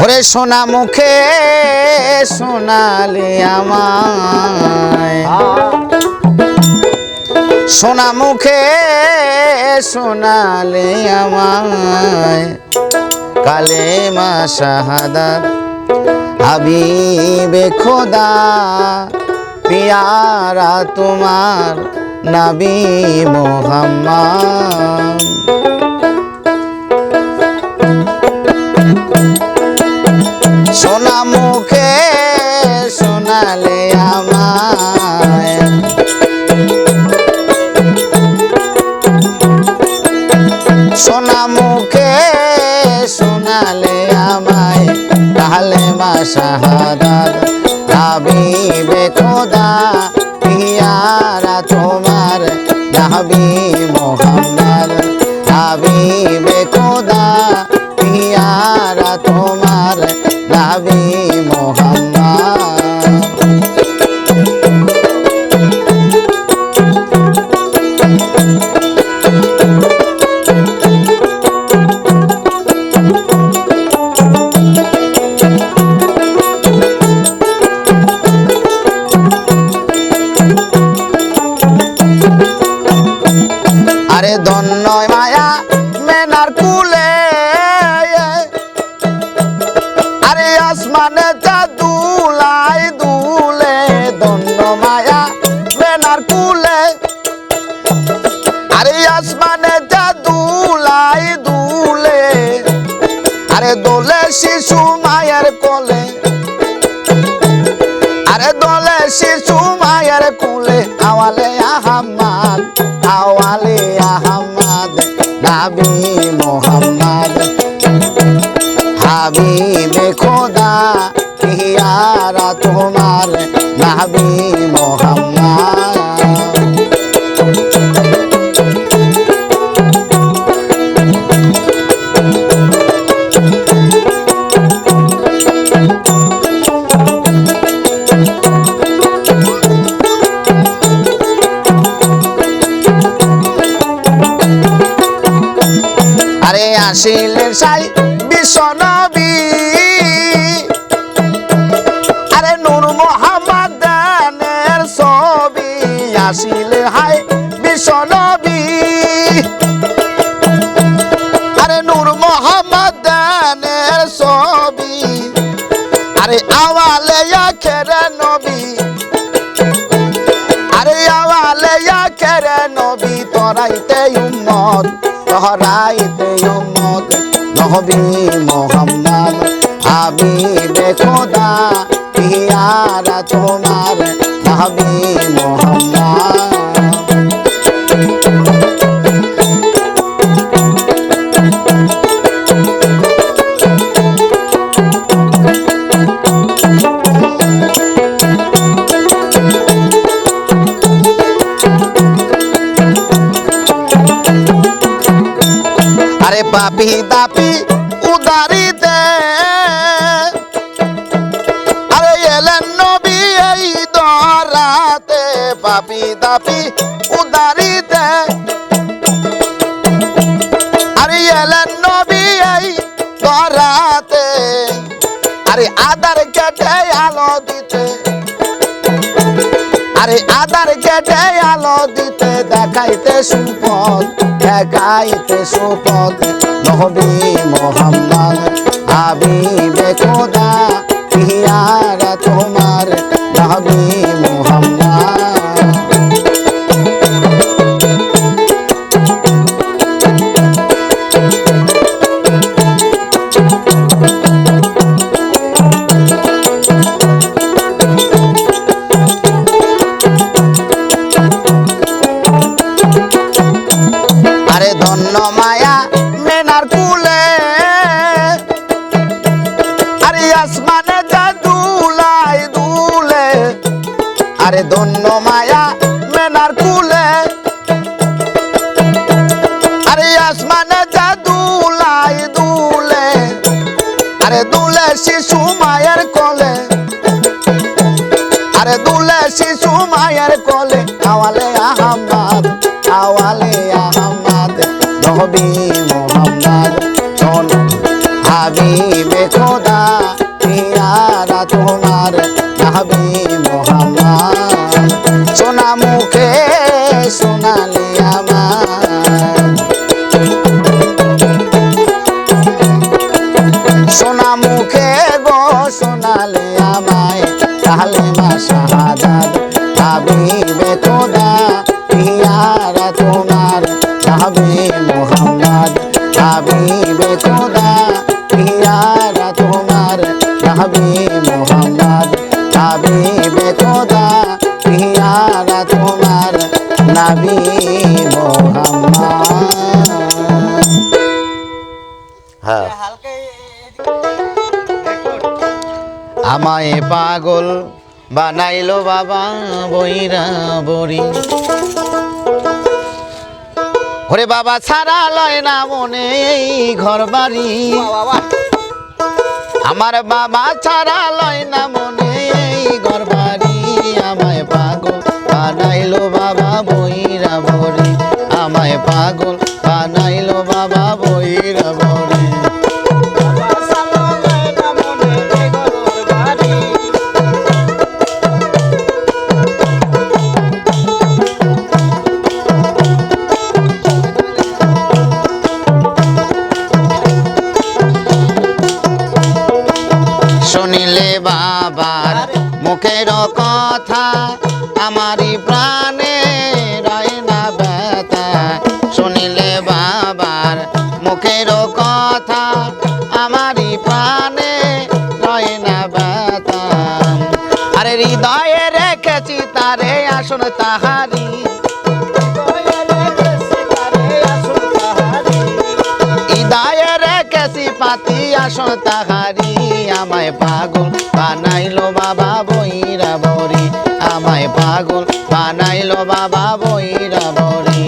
ওরে সোনা মুখে সোনালে আমায় সোনা মুখে সোনালে আমায় কালেমা শাহাদাত হাবিবে খোদা পিয়ারা তোমার নবী মুহাম্মদ শাহাদাত হাবিবে খোদা পিয়ারা তোমার নবী মোহাম্মদ হাবিবে খোদা পিয়ারা তোমার নবী মোহাম্মদ আরে ধন্য মায়া মেনার কুলে আরে আসমানে যা দুলাই দুলে ধন্য মায়া মেনার কুলে আরে আসমানে যা দুলাই দুলে আরে দোলে শিশু মায়ের কোলে আরে দোলে শিশু মায়ের কোলে আওয়ালে আহমদ আওয়ালে আহমদ নবী মোহাম্মদ হাবিবে খোদা পিয়ারা তোমার নবী মোহাম্মদ আরে আসিলেন সাই বিশ্বনবী আরে নূর মোহাম্মদের ছবি আসিলে হাই বিশ্বনবী আরে নূর মোহাম্মদের ছবি আরে আওয়ালে আখেরে নবী আরে আওয়ালে আখেরে নবী তরাইতে উম্মত তহরাইতে উম্মত নবী মোহাম্মদ হাবিবে খোদা পিয়ারা তোমার নবী মোহাম্মদ আরে পাপি দাপি উদারিতে আরে এলেন নবী এই দরাতে পাপি দাপি উদারিতে আরে এলেন নবী এই দরাতে আরে আদার কেটে আলো দিতে আরে আদার কেটে আলো দিতে দেখাইতে সুপথ দেখাইতে সুপথ নবী মোহাম্মদ হাবিবে খোদা পিয়ারা তোমার নবী মোহাম্মদ আরে ধন্য মায়া মেনার কুলে আরে আসমানে যা দুলাই দুলে আরে ধন্য মায়া মেনার কুলে আরে আসমানে যা দুলাই দুলে আরে দুলে শিশু মায়ের কোলে আরে দুলে শিশু মায়ের কোলে আওয়ালে আহমদ আওয়ালে আহমদ নবী মোহাম্মদ চল হাবিবে খোদা পিয়ারা তোমার নবী মোহাম্মদ সোনা মুখে সোনালি আমার সোনা মুখে গো সোনালি আমায় কালেমা শাহাদাত হাবিবে খোদা পিয়ারা তোমার নবী মোহাম্মদ হাবিবে খোদা পিয়ারা তোমার নবী মোহাম্মদ হাবিবে খোদা পিয়ারা তোমার নবী মোহাম্মদ হ্যাঁ আমায় পাগল বানাইলো বাবা বইরা বড়ি। ওরে বাবা ছাড়া লয় না মনে এই ঘর বাড়ি, আমার বাবা ছাড়া লয় না মনে এই ঘর বাড়ি। আমায় পাগল বানাইলো বাবা বইরা বড়ি, আমায় পাগল বানাইলো বাবা বইরা বড়ি। শুনিলে বাবার মুখের কথা আমারই প্রাণে রয় না ব্যথা। শুনিলে বাবার মুখের কথা আমারই প্রাণে রয় না ব্যথা। আরে হৃদয়ে রেখেছি তারে আসন তাহারি, হৃদয়ে রেখেছি পাতি আসন তাহারি। আমায় পাগল বানাইলো বাবা বইরা বড়ি, আমায় পাগল বানাইলো বাবা বইরা বড়ি।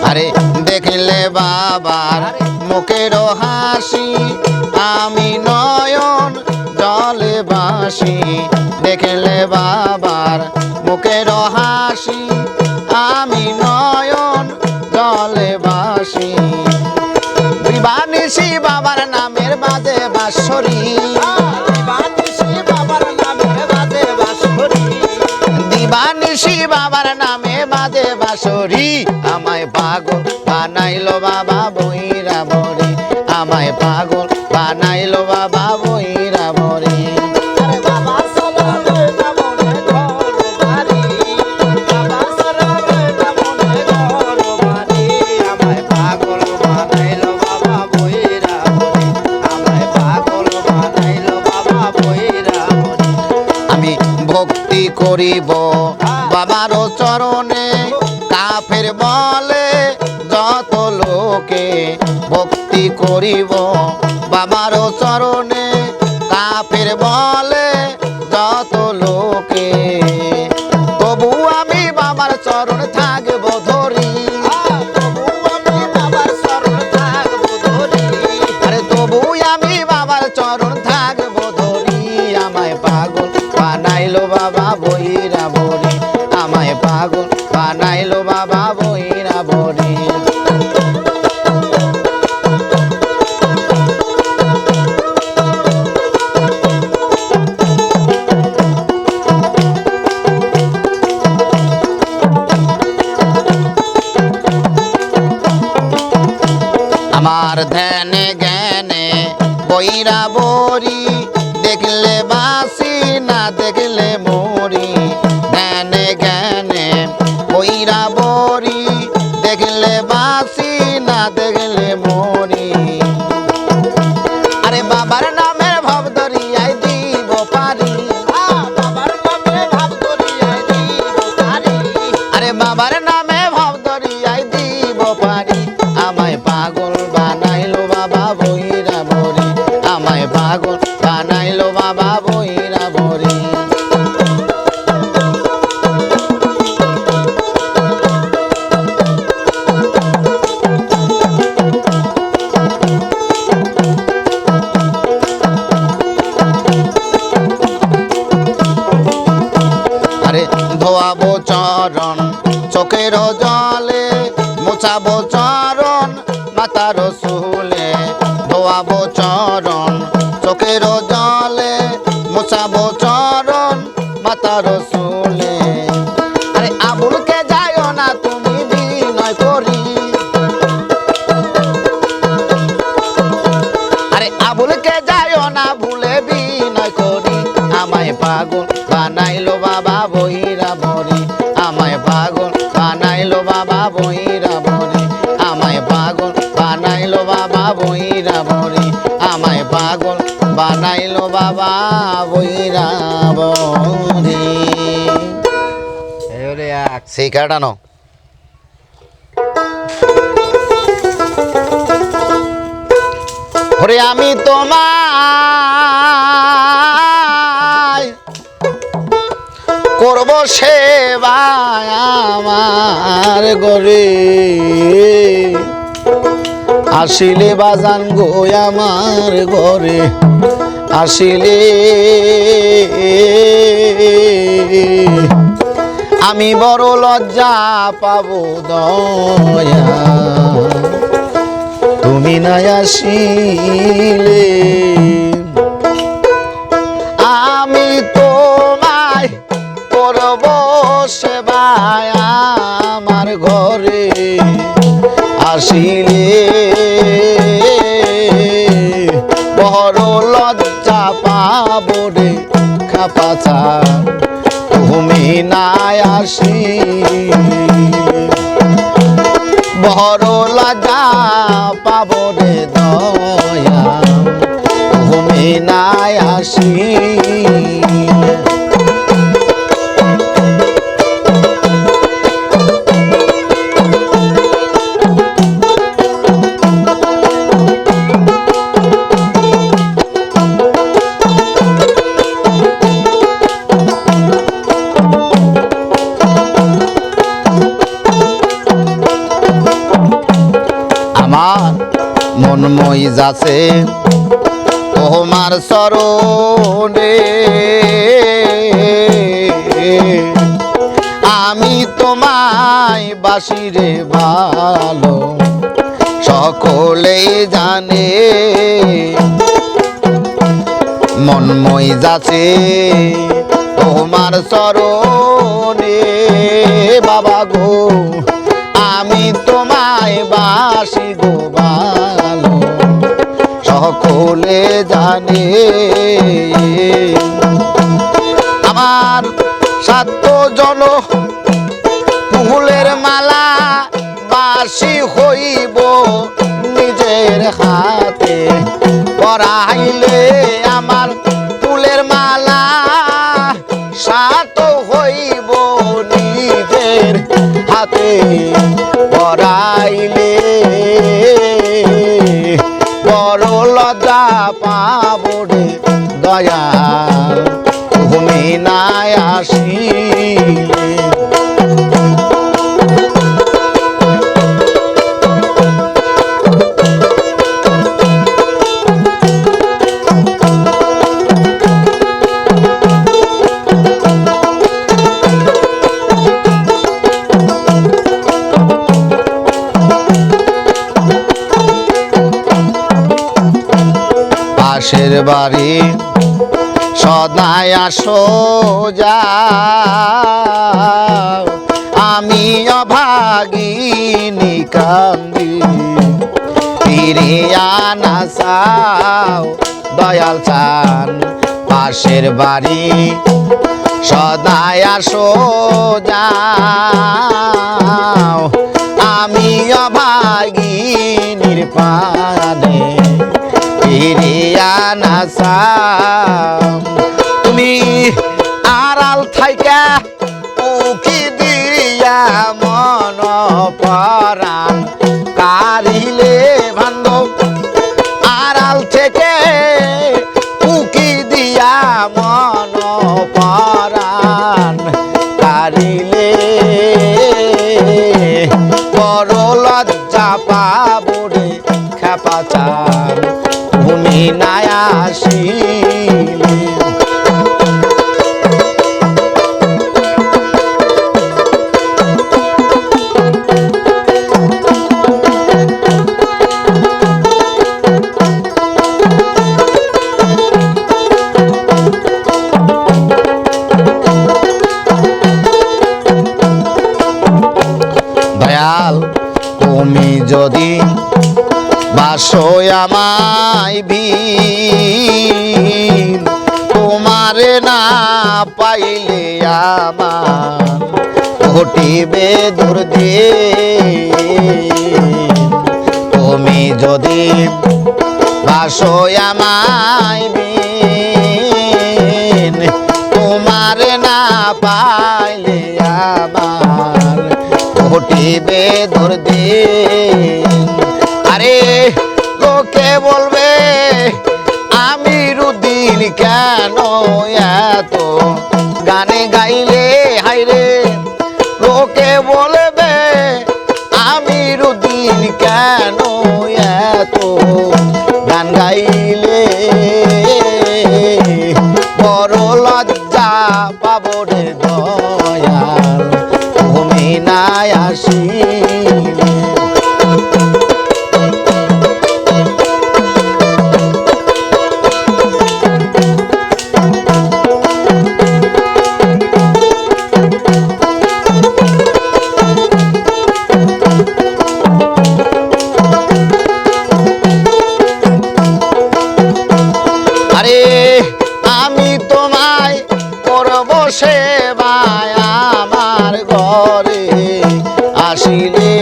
আরে দেখলে বাবার মুখের হাসি আমি নয়ন জলে বাসি। দেখলে বাবার মুখের হাসি আমি নয়ন জলে বাসি। দিবানিশি বাবার নামের বাজে বাঁশরি, দিবানিশি বাবার নামে বাজে বাঁশরি। আমায় পাগল বানাইলো বাবা বইরা বড়ি, আমায় পাগল বানাইলো বাবা বইরা বড়ি। আমি ভক্তি করিব বাবার চরণে, কাফের বলে যত লোকে। ভক্তি করিব বাবার চরণে, কাফের বলে যত লোকে। তবু আমি বাবার চরণ থাকব ধরি, আরে তবু আমি বাবার চরণ থাকব ধরি। আমায় পাগল বানাইলো বাবা বইরা বড়ি, আমায় পাগল বানাইলো বাবা বইরা বড়ি। আমার ধ্যানে জ্ঞানে বইরা বড়ি, দেখলে বাসি না দেখলে মরি। ধ্যানে জ্ঞানে বইরা বড়ি, দেখলে বাসি না দেখলে মরি। আরে বাবার নামের ভাব দরিয়ায় দিব পারি, আরে বাবার নামে ভাব দরিয়ায় দিব পারি। আমায় পাগল বানাইলো বাবা বইরা বড়ি, আমায় পাগল বানাইলো বাবা বইরা বড়ি। আরে ধোয়াবো চরণ চোখের জলে, মোছাবো চরণ মাতার চুলে। ধোয়াবো চরণ চোখের জলে, মোছাবো চরণ মাতার চুলে। আরে আবুলকে যাইও না তুমি বিনয় করি, আরে আবুলকে যাইও না ভুলে বিনয় করি। আমায় পাগল বানাইলো বাবা বইরা বড়ি, আমায় পাগল বানাইলো বাবা বইরা বড়ি, আমায় পাগল বানাইলো বাবা বইরা বড়ি, আমায় পাগল বানাইলো বাবা বৈরাবরী সেই কাটানো ওরে আমি তোমায় করব সেবা আমার গরে আসিলে বাজান গো আমার ঘরে আসিলে আমি বড় লজ্জা পাবো দয়া তুমি না আসিলে আমি তোমায় করব সেবা আমার ঘরে আসিলে বড় লজ্জা পাবো রে খাপাচা তুমি না আসিলে বড় লজ্জা পাবো রে দয়া তুমি না আসিলে মন মই যাচ্ছে তোমার চরণে আমি তোমায় বাসিরে ভালো সকলেই জানে মন মই যাচ্ছে তোমার চরণে বাবা গো আমি তোমায় বাসি গো ভালো সকলে জানে আমার সাত জন ফুলের মালা বাসি হইব নিজের হাতে পরাইলে আমার ফুলের মালা সাত হইব নিজের হাতে পরাইলে বড় লজ্জা পাবো রে দয়া তুমি না আসিলে পাশের বাড়ি সদায় আসো যাও আমি অভাগিনী কান্দি ফিরিয়া না চাও দয়াল চান পাশের বাড়ি সদায় আসো যাও আমি অভাগিনীর পানে ফিরিয়া না চাও তুমি আড়াল থাইকা উকি দিয়া মন পরাণ কারিলে বান্ধব আড়াল থেকে উকি দিয়া মন পরাণ কারিলে বড় লজ্জা পাবো রে খেপাচার তুমি না আসিলে দয়াল তুমি যদি বাসো আমায় ভিন তোমারে না পাইলে আমার ঘটিবে দুর্দিন তুমি যদি ভাসো আমায় বিন তোমার না পাইলে আমার ঘটিবে দুর্দিন। আরে লোকে বলবে আমি রুদিন কেন এত গানে গাইলে হাইরে, লোকে বলবে আমি রুদিন কেন এত গান গাইলে, বড় লজ্জা পাবো রে দয়াল তুমি না আসিলে। আমি তোমায় করব সেবায় আমার ঘরে আসিলে,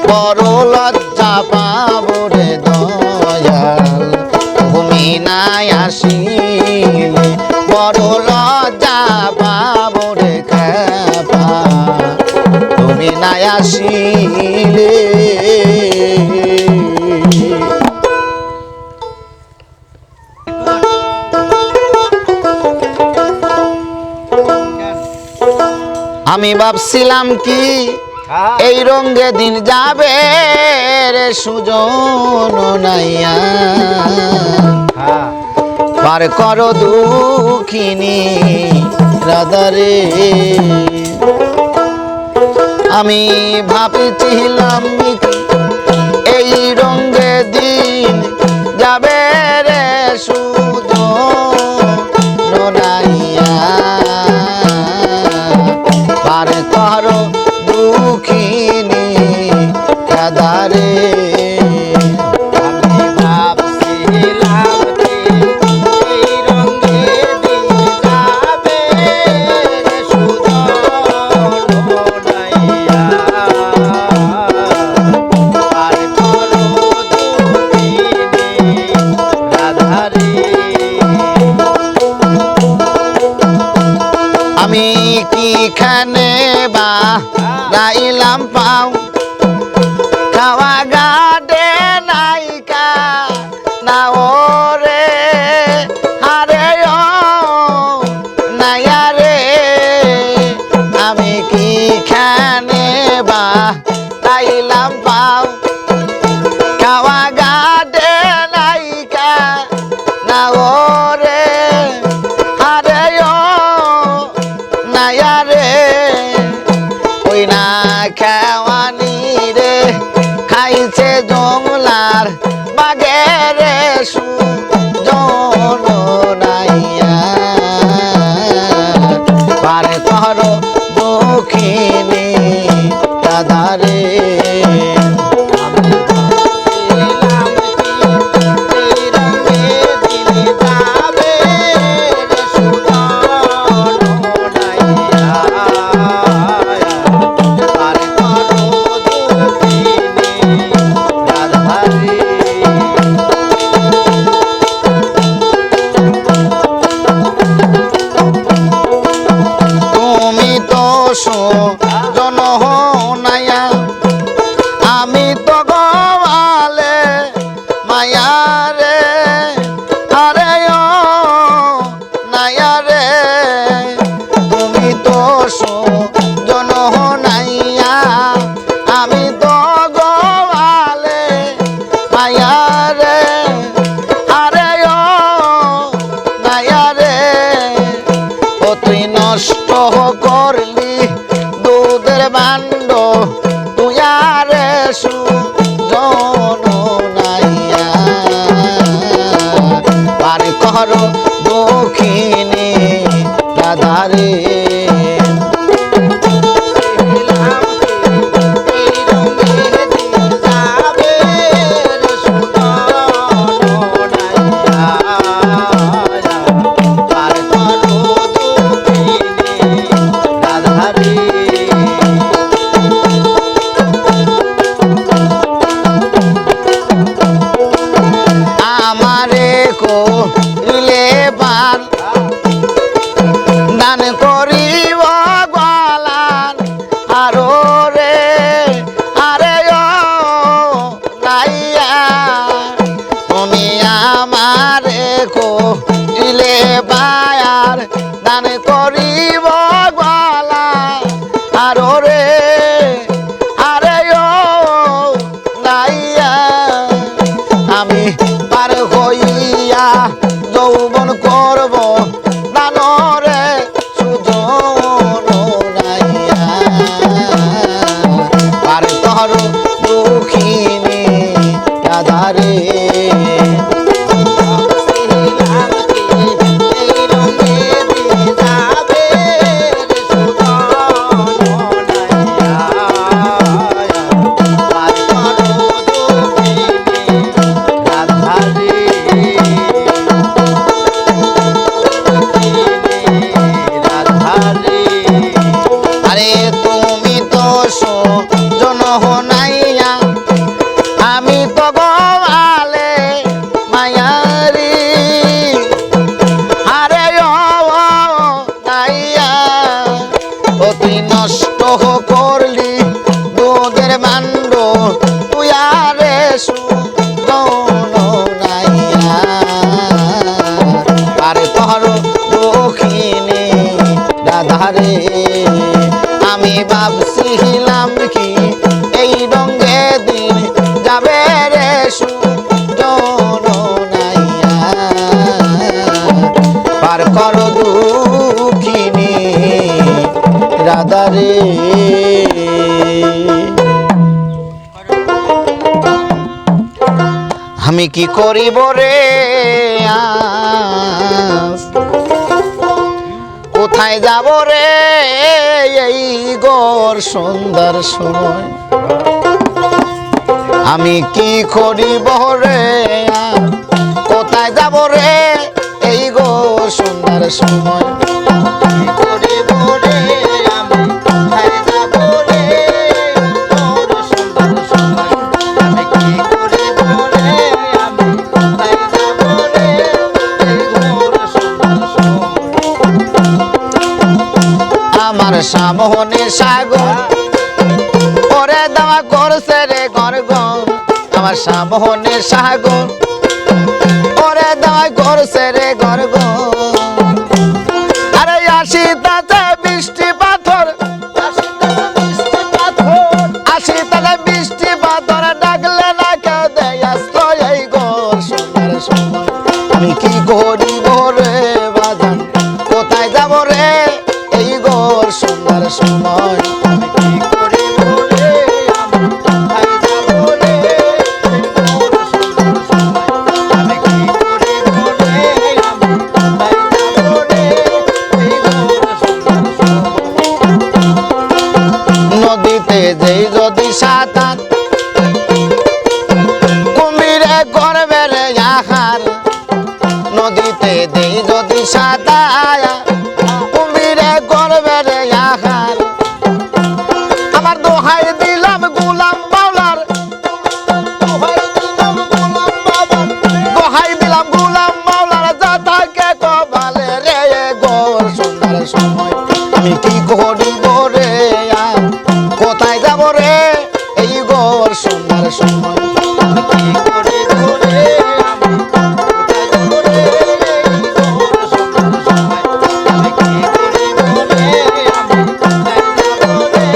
বড় লজ্জা পাবো রে দয়াল তুমি নাই আসিলে, বড় লজ্জা পাবো রে খেপা তুমি নাই আসিলে। আমি ভাবছিলাম কি এই রঙে দিন যাবে রে সুজন নাইয়া, পার করো দুঃখিনী রাধারে। আমি ভাবছিলাম এই রঙে দিন যাবে রে সুজন নাইয়া, পার করো দুঃখিনী রাধারে। আমি ভাবছিলাম এই রঙে দিন যাবে রে সুজন নাইয়া, পার করো দুঃখিনী রাধারে। আমি কিখানে বা রাইলাম পাও খাওয়া গাডে নাইকা না ওরে হারে ও নাইয়া রে, আমি কিখানে বা রাইলাম পাও খাওয়া গাডে নাইকা না ওরে হারে ও নাইয়া রে। ওই না খাওয়ানি রে খাইছে জমলার বাগেরে সুজন নাইয়া, পারে করো দক্ষিণী রাধারে। তুমি তো সুজন নাইয়া আমি তো গোয়ালে মায়া রে, আরে ও নাইয়া রে, তুমি তো সুজন নাইয়া আমি তো গোয়ালে মায়া রে, আরে ও নাইয়া রে। ও তুই নষ্ট করলি দুধের বান্ড তুই আরে সুজন নাইয়া, পার করো দক্ষিণী রাধারে। নাইয়া আমি তো গোয়ালে মায়ারি আরে ও নাইয়া অতি নষ্ট করলি দুধের মান্ড তুই আরে নাইয়া আরে তোর দক্ষিণে রাধারে আমি ভাবছিলাম কি এই রঙে দিন যাবে রে নাইয়া পার কর দুঃখিনী রাধারে আমি কি করিব রে কোথায় যাব রে এই গোর সুন্দর সময় আমি কি করিব রে কোথায় যাব রে এই গোর সুন্দর সময় কি করিব রে আমি কোথায় যাব রে গোর সুন্দর সময় আমি কি করিব রে আমি কোথায় যাব রে এই গোর সুন্দর সময় আমার সামনে সাগর ওরে দাওয়া করছে রে গরগর আমার সামনে সাগর ওরে দাওয়া করছে রে গরগর আরে আসি তাতে বৃষ্টি পাথর আসি তাতে বৃষ্টি পাথর ডাকলে না কেউ দেয় আশ্রয় এই গোর সুন্দর সময় আমি কি করিব রে বাজান কোথায় যাব রে এই গোর সুন্দর সময় আমি কি করিব রে আমি কোথায় যাব রে এই গোর সুন্দর সময় আমি কি করিব রে আমি কোথায় যাব রে এই গোর সুন্দর সময় নদীতে যেই যদি সাঁতার কুমিরে করবে রে আহার নদীতে দেই যদি সাঁতার আমার দোহাই দিলাম গোলাম বাউলার দোহাই দিলাম গোলাম বাউলার যা থাকে কপালে রে গোর সুন্দর সময় আমি কি করিব রে কোথায় যাব রে এই গোর সুন্দর সময় আমি কি করিব রে আমি কোথায় যাব রে এই গোর সুন্দর সময় আমি কি করিব রে আমি কোথায় যাব রে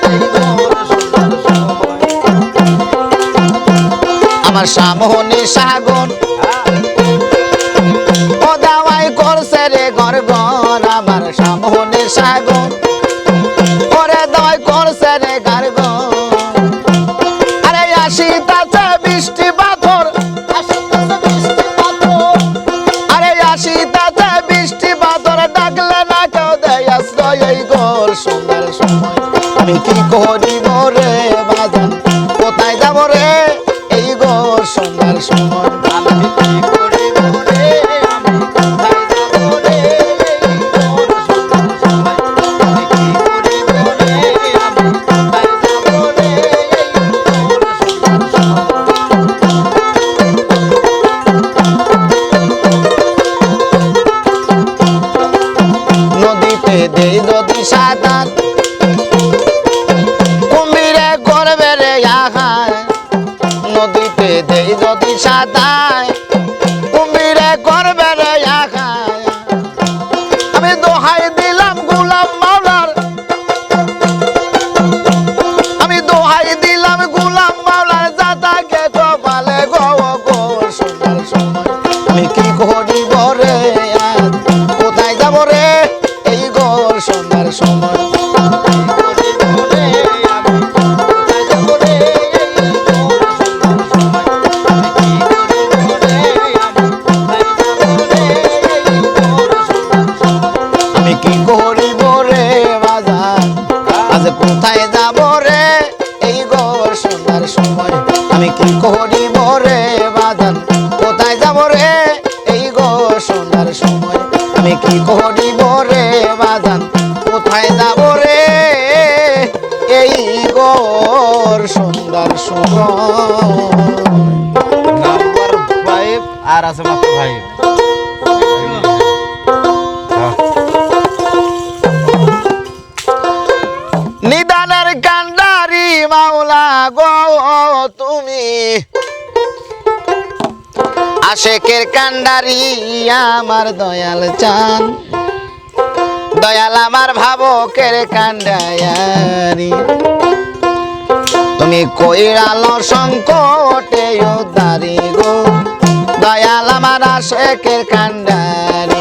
এই গোর সুন্দর সময় আমার সামনে সাগর ও দাওয়াই করছে রে গরগর আমার সামনে সাগর ওরে দাওয়াই করছে রে গরগর আরে আসি তাতে বৃষ্টি পাথর আরে আসি তাতে বৃষ্টি পাথর ডাকলে না কেউ দেয় আশ্রয় এই গোর সুন্দর সময় আমি কি করিব রে বাজান কোথায় যাব রে এই গোর সুন্দর সময় আমি কি করিব রে আমি কোথায় যাব রে এই গোর সুন্দর সময় আমি কি করিব রে আমি কোথায় যাব রে এই গোর সুন্দর সময় নদীতে দেই যদি সাঁতার কুমিরে করবে রে আহার নদীতে দেই যদি সাঁতার কুমিরে করবে রে আহার আমি দোহাই দিলাম গোলাম বাউলার আমি দোহাই দিলাম গোলাম বাউলার যা থাকে কপালে গোর সুন্দর সময় আমি কি করিব রে কোথায় যাব রে এই গোর সুন্দর সময় আমি কি করিব রে বাজার আজ কোথায় যাব রে এই গোর সুন্দর সময় আমি কি করিব রে বাজার কোথায় যাব রে এই গোর সুন্দর সময় আমি কি করিব রে বাজার কোথায় যাব রে এই গোর শুভ নাম্বার 5 আর আছে মাত্র 5 নিদানের কান্ডারি মাওলা গো তুমি আশেকের কান্ডারি আমার দয়াল চান দয়াল আমার ভাবকের কান্ডারি তুমি কইরালো সংকটে উদ্ধারি গো দয়াল আমার আশেকের কান্ডারি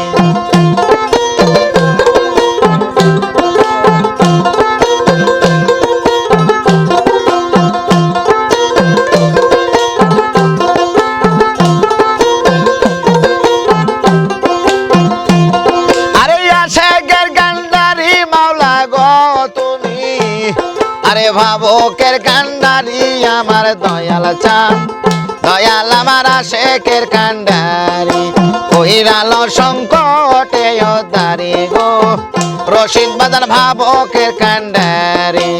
আরে ভাবকের কান্ডারি আমার দয়াল চান দয়াল আমার আশেকের কান্ডারি কইরালো সংকটে উদ্ধারি গো রশিদ বাজার ভাবকের কান্ডারি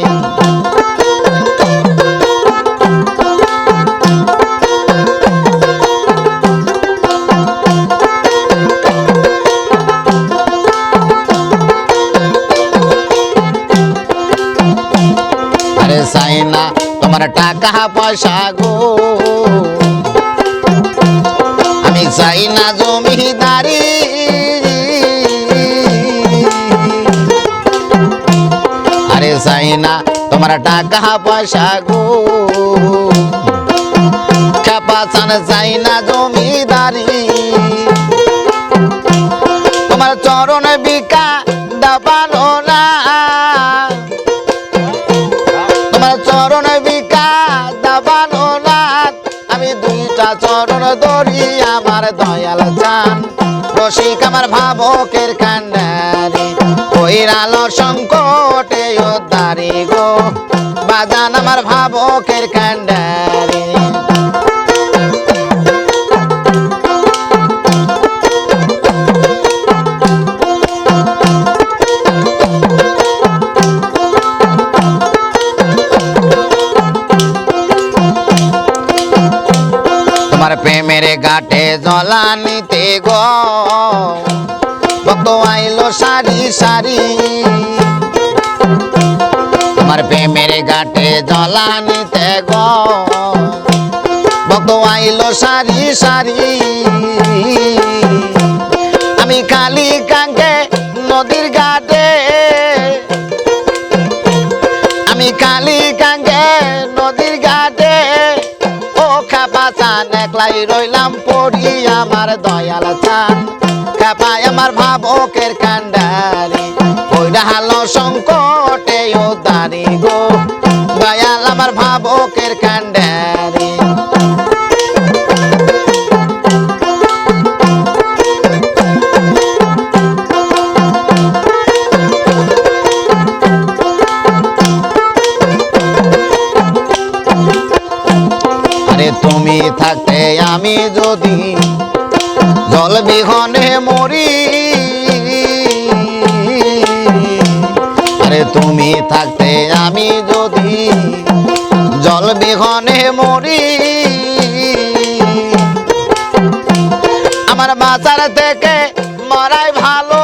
চাই না তোমার টাকা পয়সা গো আমি চাই না জমিদারি আরে চাই না তোমার টাকা পয়সা গো খেপা চান চাই না জমিদারি তোমার চরণ বিকা দাবানো না চরণ বিকা দাবানো না আমি দুইটা চরণ ধরি আমার দয়াল চান রসিক আমার ভাবকের কান্ডারি কইরালো সংকটে উদ্ধারি গো বাজান আমার ভাবকের কান্ডারি প্রেমের ঘাটে জলানিতে গো কত আইলো সারি সারি তোমার প্রেমের ঘাটে জলানিতে গো কত আইলো সারি সারি আমি খালি কাঙ্গে নদীর ঘাটে আমি খালি কাঙ্গে নদীর ঘাটে চান একলাই রইলাম পড়ি আমার দয়াল চান খেপায় আমার ভাবকের কান্ডারি কইরা হালো সংকটে উদ্ধারি গো দয়াল আমার ভাবকের কান্ডারি তুমি থাকতে আমি যদি জল বিহনে মরি আরে তুমি থাকতে আমি যদি জল বিহনে মরি আমার বাঁচার থেকে মরাই ভালো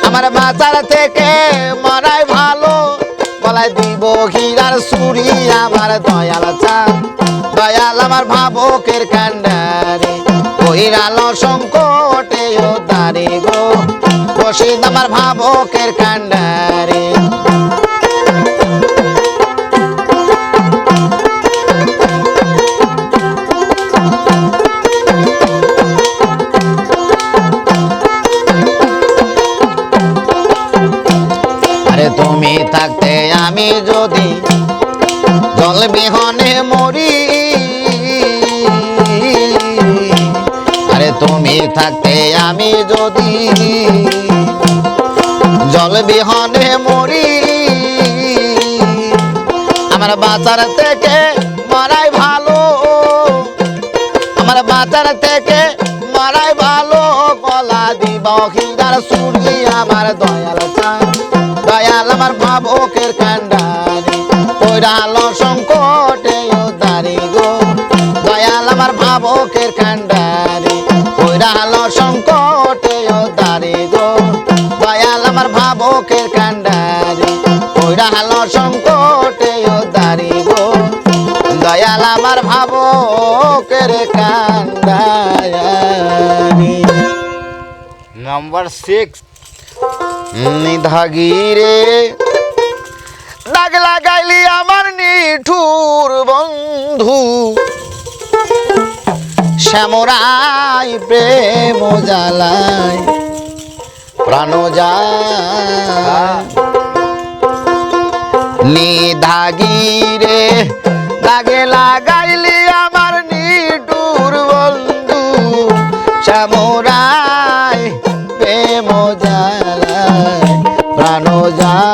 আমার বাঁচার থেকে মরাই ভালো গলায় দিব হীরার সুরি আমার দয়াল চান দয়াল আমার ভাবকের কান্ডারি কইরালো সংকটে উদ্ধারি গো রশিদ আমার ভাবকের কান্ডারি আরে তুমি থাকতে আমি যদি জল বিহনে মরি আরে তুমি থাকতে আমি যদি জল বিহনে মরি আমার বাঁচার থেকে মরাই ভালো আমার বাঁচার থেকে মরাই ভালো গলা দিব হীরার সুরি আমার দয়াল চান দয়াল আমার ভাবকের কান্ডারি পৈরাল সংকটে উদ্ধারি গো দয়াল আমার ভাবকের কান্ডারি পৈরাল সংকটে উদ্ধারি গো দয়াল আমার ভাবকের কান্ডারি পৈরাল সংকটে উদ্ধারি গো দয়াল আমার ভাবকের কান্ডারি। নাম্বার 6 নিধাগিরে দাগ লাগাইলি আমার নিঠুর বন্ধু শ্যামরাই প্রেম জ্বালায় প্রাণ যায় নিধাগিরে দাগে লাগাইলি আমার নিঠুর বন্ধু শ্যামরাই প্রেম জ্বালায় প্রাণ যায়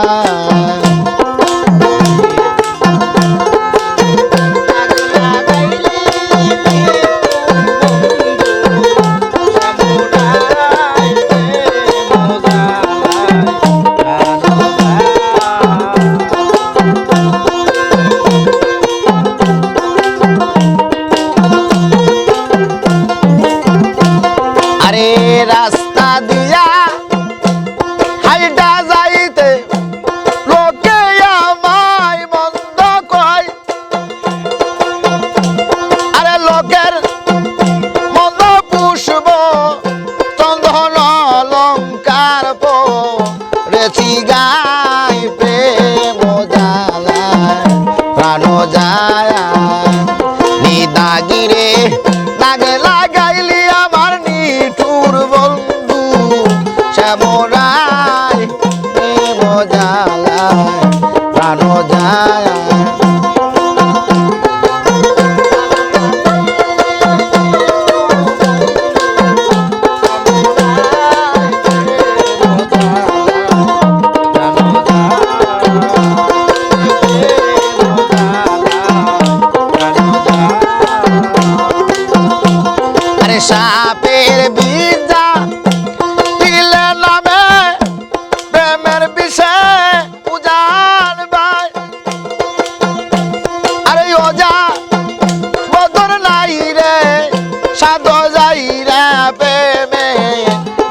আরে রাস্তা দিয়া হাইটা যাইতে লোকে আমায় মন্দ কয় আরে লোকের মন্দ পুষ্প চন্দন অলঙ্কার পরেছি গাই প্রেম জ্বালায় প্রাণ যায় নিদাগিরে দাগে লাগাইলি আমার নিঠুর বন্ধু শ্যামরায় প্রেম জ্বালায় প্রাণ যায় আরে সাপের বিজা দিলে নামে প্রেমের বিষে উজান ভাই আরে ওজা বদর নাই রে সাদ যাই রে প্রেমে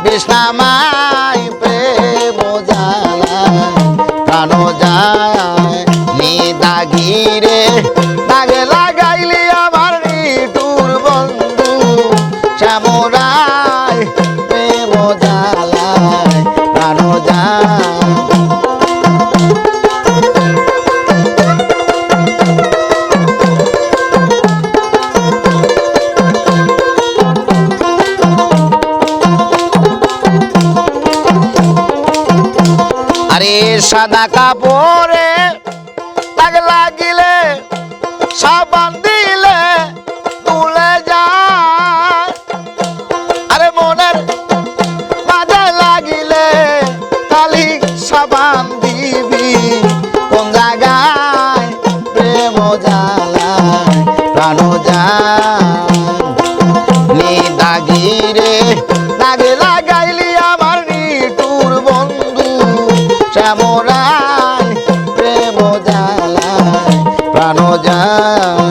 বিষ্ণামাই প্রেম জ্বালায় প্রাণ যায় নিদাগিরে দাগে লাগাইলি আমার নিঠুর বন্ধু শ্যামরায় প্রেম জ্বালায় প্রাণ যায় আরে সাদা কাপড়ে দাগ লাগিলে সাবান দিলে তুলে যায় আরে মনের মাঝে লাগিলে কালি সাবান দিবি কোন জায়গায় প্রেম জ্বালায় প্রাণ যায় নিদাগিরে দাগে লাগাইলি আমার নিঠুর বন্ধু শ্যামরায় প্রেম জ্বালায় প্রাণ যায়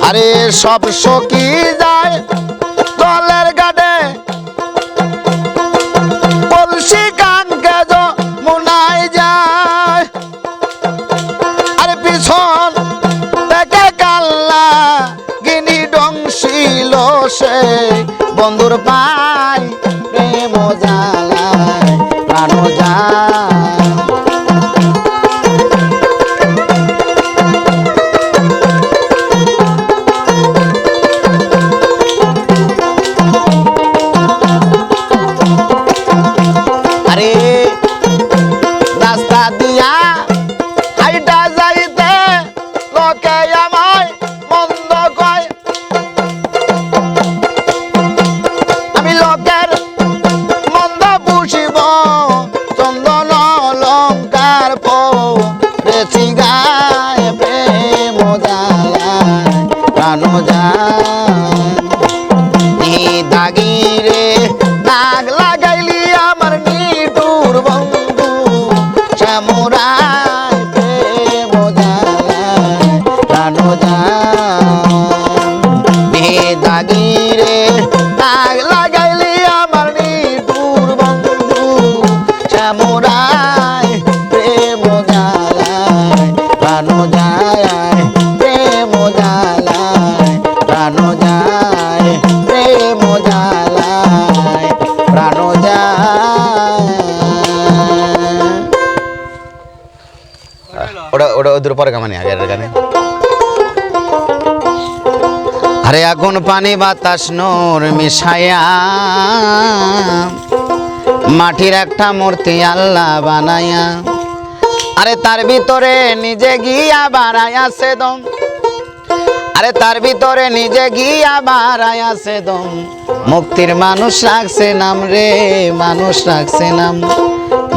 আরে সব সখী যায় দলের গাড়ে কলসি কানকে মুনাই যায় আরে পিছন থেকে কাল্লা গিনি ডংশিল সে বন্ধুর পাই প্রেম জ্বালায় প্রাণ যায় আরে রাস্তা দিয়া হাইটা যাইতে লোকে আমায় মন্দ কয় আমি লোকের মন্দ পুষিব চন্দন শ্যামরায় প্রেম জ্বালায় প্রাণ যায় বেদাগিরে দাগ লাগাইলি আমার নিঠুর বন্ধু শ্যামরায় প্রেম জ্বালায় প্রাণ যায় প্রেম জ্বালায় প্রাণ যায় প্রেম জ্বালায় প্রাণ যায় ওটা ওটা ওদের পরে কামানি আগের গানে আরে আগুন পানি বাতাস নূর মিশায়া মাটির একটা মূর্তি আল্লাহ বানায়া আরে তার ভিতরে নিজে গিয়া বাড়াইয়াছে দম আরে তার ভিতরে নিজে গিয়া বাড়াইয়াছে দম মুক্তির মানুষ রাখছে নাম রে মানুষ রাখছে নাম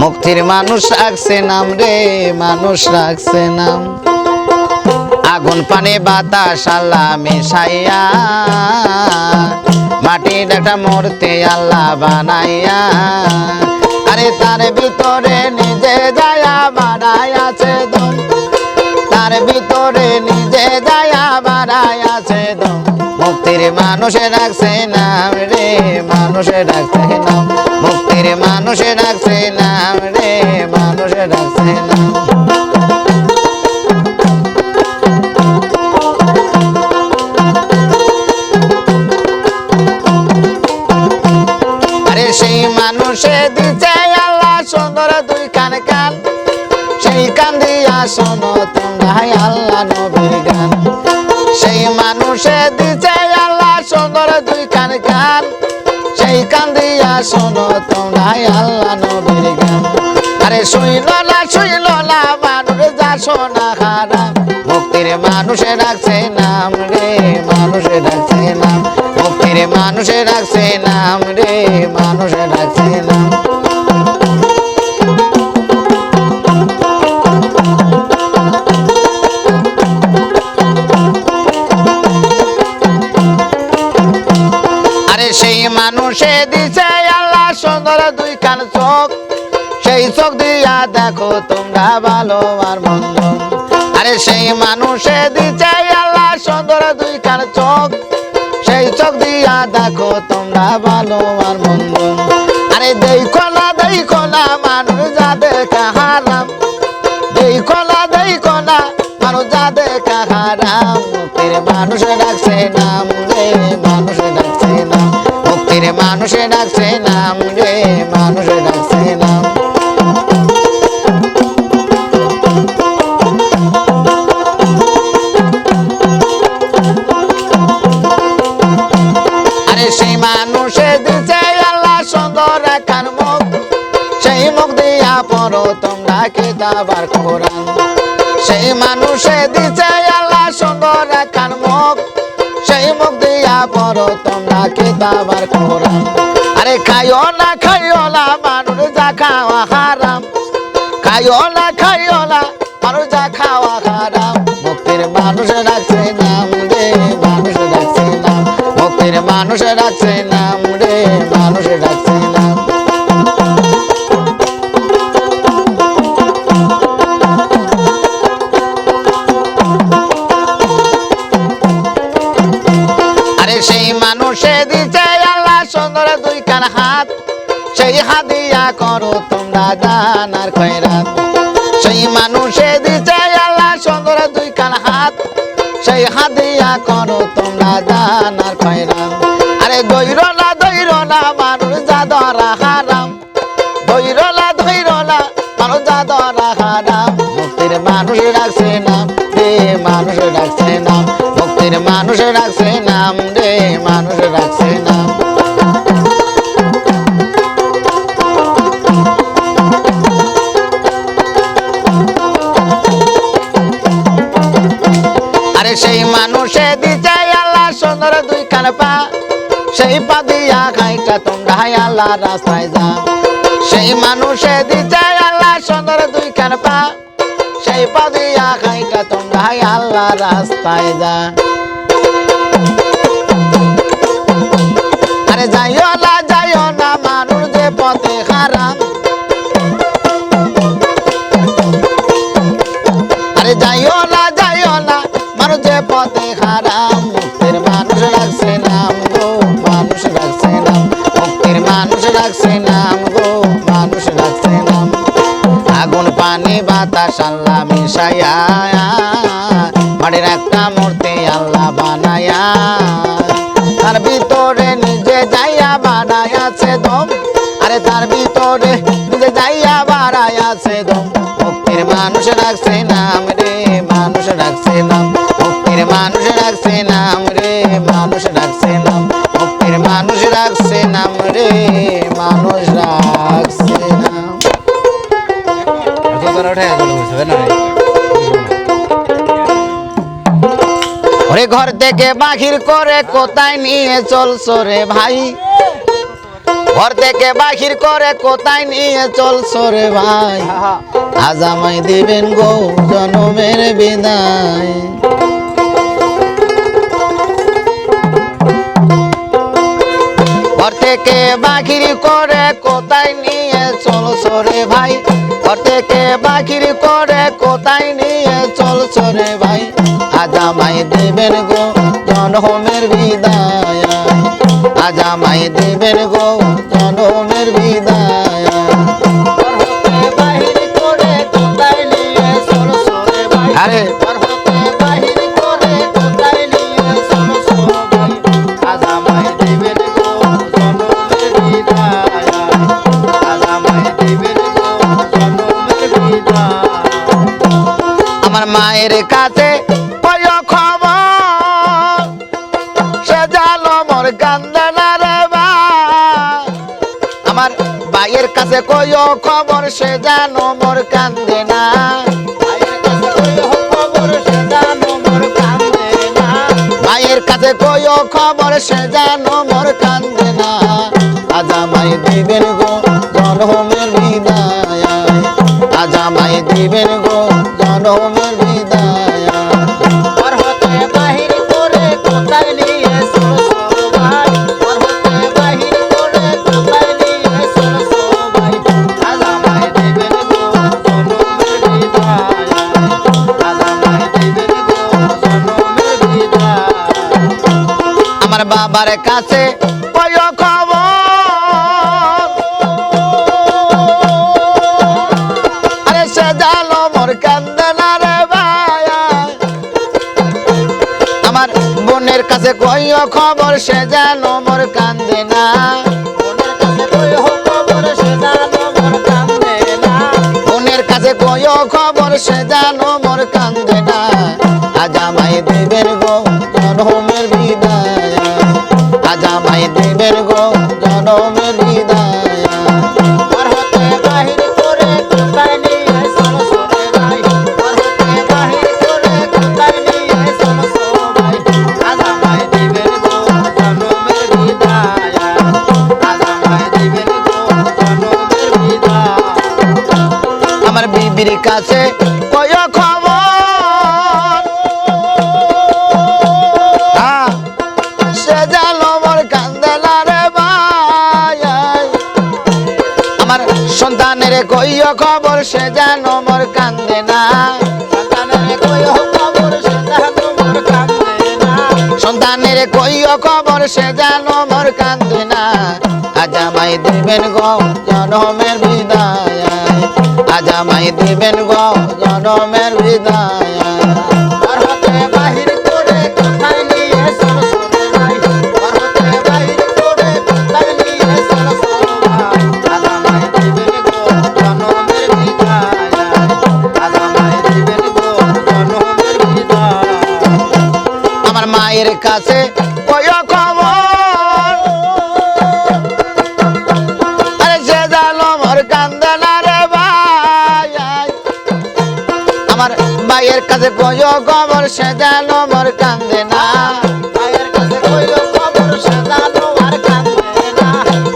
মুক্তির মানুষ রাখছে নাম রে মানুষ রাখছে নাম আগুন পানি বাতাস আল্লাহ মিশাইয়া মাটির একটা মূর্তি আল্লাহ বানাইয়া আরে তার ভিতরে নিজে যায়া বাড়াইয়াছে দম তার ভিতরে নিজে যায়া বাড়াইয়াছে দম মুক্তির মানুষে রাখছে নাম রে মানুষে রাখছে নাম মুক্তির মানুষে রাখছে নাম রে মানুষে রাখছে নাম সেই মানুষে দিতে আল্লাহ সুন্দর দুই কান কান সেই কান দিয়া শোনো তোমরা আল্লাহ নবীর গান সেই মানুষে দিতে আল্লাহ সুন্দর দুই কান কান সেই কান দিয়া শোনো তোমরা আল্লাহ নবীর গান আরে শুইল না মানুষ যা শোনা হারাম মুক্তির মানুষে রাখছে নাম রে মানুষে রাখছে নাম মুক্তির মানুষে রাখছে নাম রে মানুষে রাখছে নাম আরে সেই মানুষে দিছে আল্লাহ সুন্দর দুই কান চোখ সেই চোখ দিয়া দেখো তোমরা ভালো আর মন্দ আরে সেই মানুষে দিছে আল্লাহ সুন্দর দুই কান চোখ সেই চোখ দিয়া দেখো তোমরা ভালো আর মন্দ আরে দেখো না মানুষ যা দেখা হারাম দেখো না মানুষ যা দেখা হারাম মুক্তির মানুষে রাখছে নাম রে মানুষে রাখছে নাম মুক্তির মানুষে রাখছে নাম রে মানুষে রাখছে নাম সেই মানুষে দিছে আল্লাহ সুন্দর একখান মুখ সেই মুখ দিয়া পড়ো তোমরা কিতাবার কোরআন সেই মানুষে দিছে আল্লাহ সুন্দর একখান মুখ সেই মুখ দিয়া পড়ো তোমরা কিতাবার কোরআন আরে খাইও না মানুষ যা খাওয়া হারাম খাইও না মানুষ যা খাওয়া হারাম মুক্তির মানুষে রাখছে নাম রে মানুষে রাখছে নাম মুক্তির মানুষে রাখছে নাম রে মানুষে রাখছে নাম আরে সেই মানুষে দিছে আল্লাহ সুন্দর দুই কান হাত সেই হাত দিয়া করো তোমরা দান আর খয়রাত সেই মানুষে দিছে আল্লাহ সুন্দর দুই কান হাত সেই হাত দিয়া করো তোমরা দান আর খয়রাত আরে দৈর না মানুষ যা ধরা হারাম দৈর না মানুষ যা ধরা হারাম মুক্তির মানুষে রাখছে নাম রে মানুষে রাখছে নাম মুক্তির মানুষে রাখছে নাম রে মানুষে রাখছে নাম আরে সেই মানুষে দিছে আল্লাহ সুন্দর দুই কান পা সেই পা দিয়া খাইটা তোমরা আল্লাহ রাস্তায় যা সেই মানুষে দিছে আল্লাহ সুন্দর দুই কান পা সেই পা দিয়া খাইটা তোমরা আল্লাহ রাস্তায় যা আরে যাইও না মানুষ যে পথে হারাম বাতাস আল্লাহ মিশাইয়া মাটির একটা মূর্তি আল্লাহ বানায়া তার ভিতরে নিজে যাইয়া বানায়াছে দম আরে তার ভিতরে নিজে যাইয়া বানায়াছে দম মুক্তির মানুষ রাখছে নাম রে মানুষ রাখছে নাম মুক্তির মানুষ রাখছে নাম রে মানুষ রাখছে নাম মুক্তির মানুষ রাখছে নাম রে মানুষ রাখছে নাম ওরে ঘর থেকে বাহির করে কোথায় নিয়ে চলছো রে ভাই ঘর থেকে বাহির করে কোথায় নিয়ে চলছো রে ভাই আজ আমায় দিবেন গো জনমের বিদায় ঘর থেকে বাহির করে কোথায় নিয়ে চলছো রে ভাই ঘর থেকে বাহির করে কোথায় নিয়ে চলছো রে ভাই আজ আমায় দেবেন গো জনমের বিদায় আজ আমায় দেবেন গো জনমের বিদায় আরে আমার মায়ের কাছে কয় খবর সে জানো মোর কান্দে না রে ভাই আমার ভাইয়ের কাছে কয় খবর সে জানো মোর কান্দে না ভাইয়ের কাছে কয় খবর সে জানো মোর কান্দে না আজ আমায় দিবেন গো জনমের বিদায় আজ আমায় দিবেন গো জনমের বিদায় আমার বাবার কাছে কয় খবর আরে সে জানো মোর কান্দে না রে ভাই আমার বোনের কাছে কয় খবর সে জানো মোর কান্দে না বোনের কাছে কয় খবর সে জানো মোর কান্দে না আজ আমায় দেবেন গো জনমের বিদায় আজ আমায় দেবেন গো জনমের বিদায় আমার বিবির কাছে কয় খবর সে জানো মোর কান্দে না রে ভাই আমার সন্তানের কয় খবর সে জানো মোর কান্দে না সন্তানের কয় খবর সে জানো মোর কান্দে না আজ আমায় দিবেন গো জনমের বিদায় আজ আমায় দিবেন গো জনমের বিদায় আমার মায়ের কাছে কয় খবর আরে সে জানো মোর কান্দে না রে ভাই আমার ভাইয়ের কাছে কয় খবর সে জানো মোর কান্দে না ভাইয়ের কাছে কয় খবর সে জানো মোর কান্দে না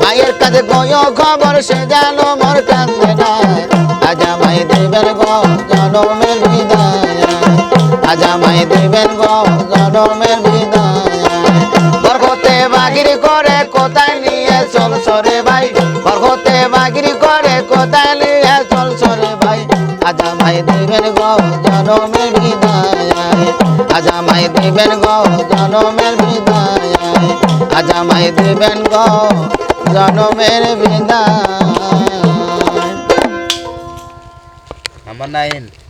ভাইয়ের কাছে কয় খবর সে জানো মোর কান্দে না আজ আমায় দেবেন গো জনমের বিদায় আজ আমায় দেবেন গো জনমের বিদায় বরকতে বাগিরি করে কোথায় নিয়ে চলছো রে ভাই বরকতে বাগিরি করে কোথায় নিয়ে চলছো রে ভাই আজ আমায় দেবেন গো জনমের বিদায় আজ আমায় দেবেন গো জনমের বিদায় আজ আমায় দেবেন গো জনমের বিদায় নাম্বার 9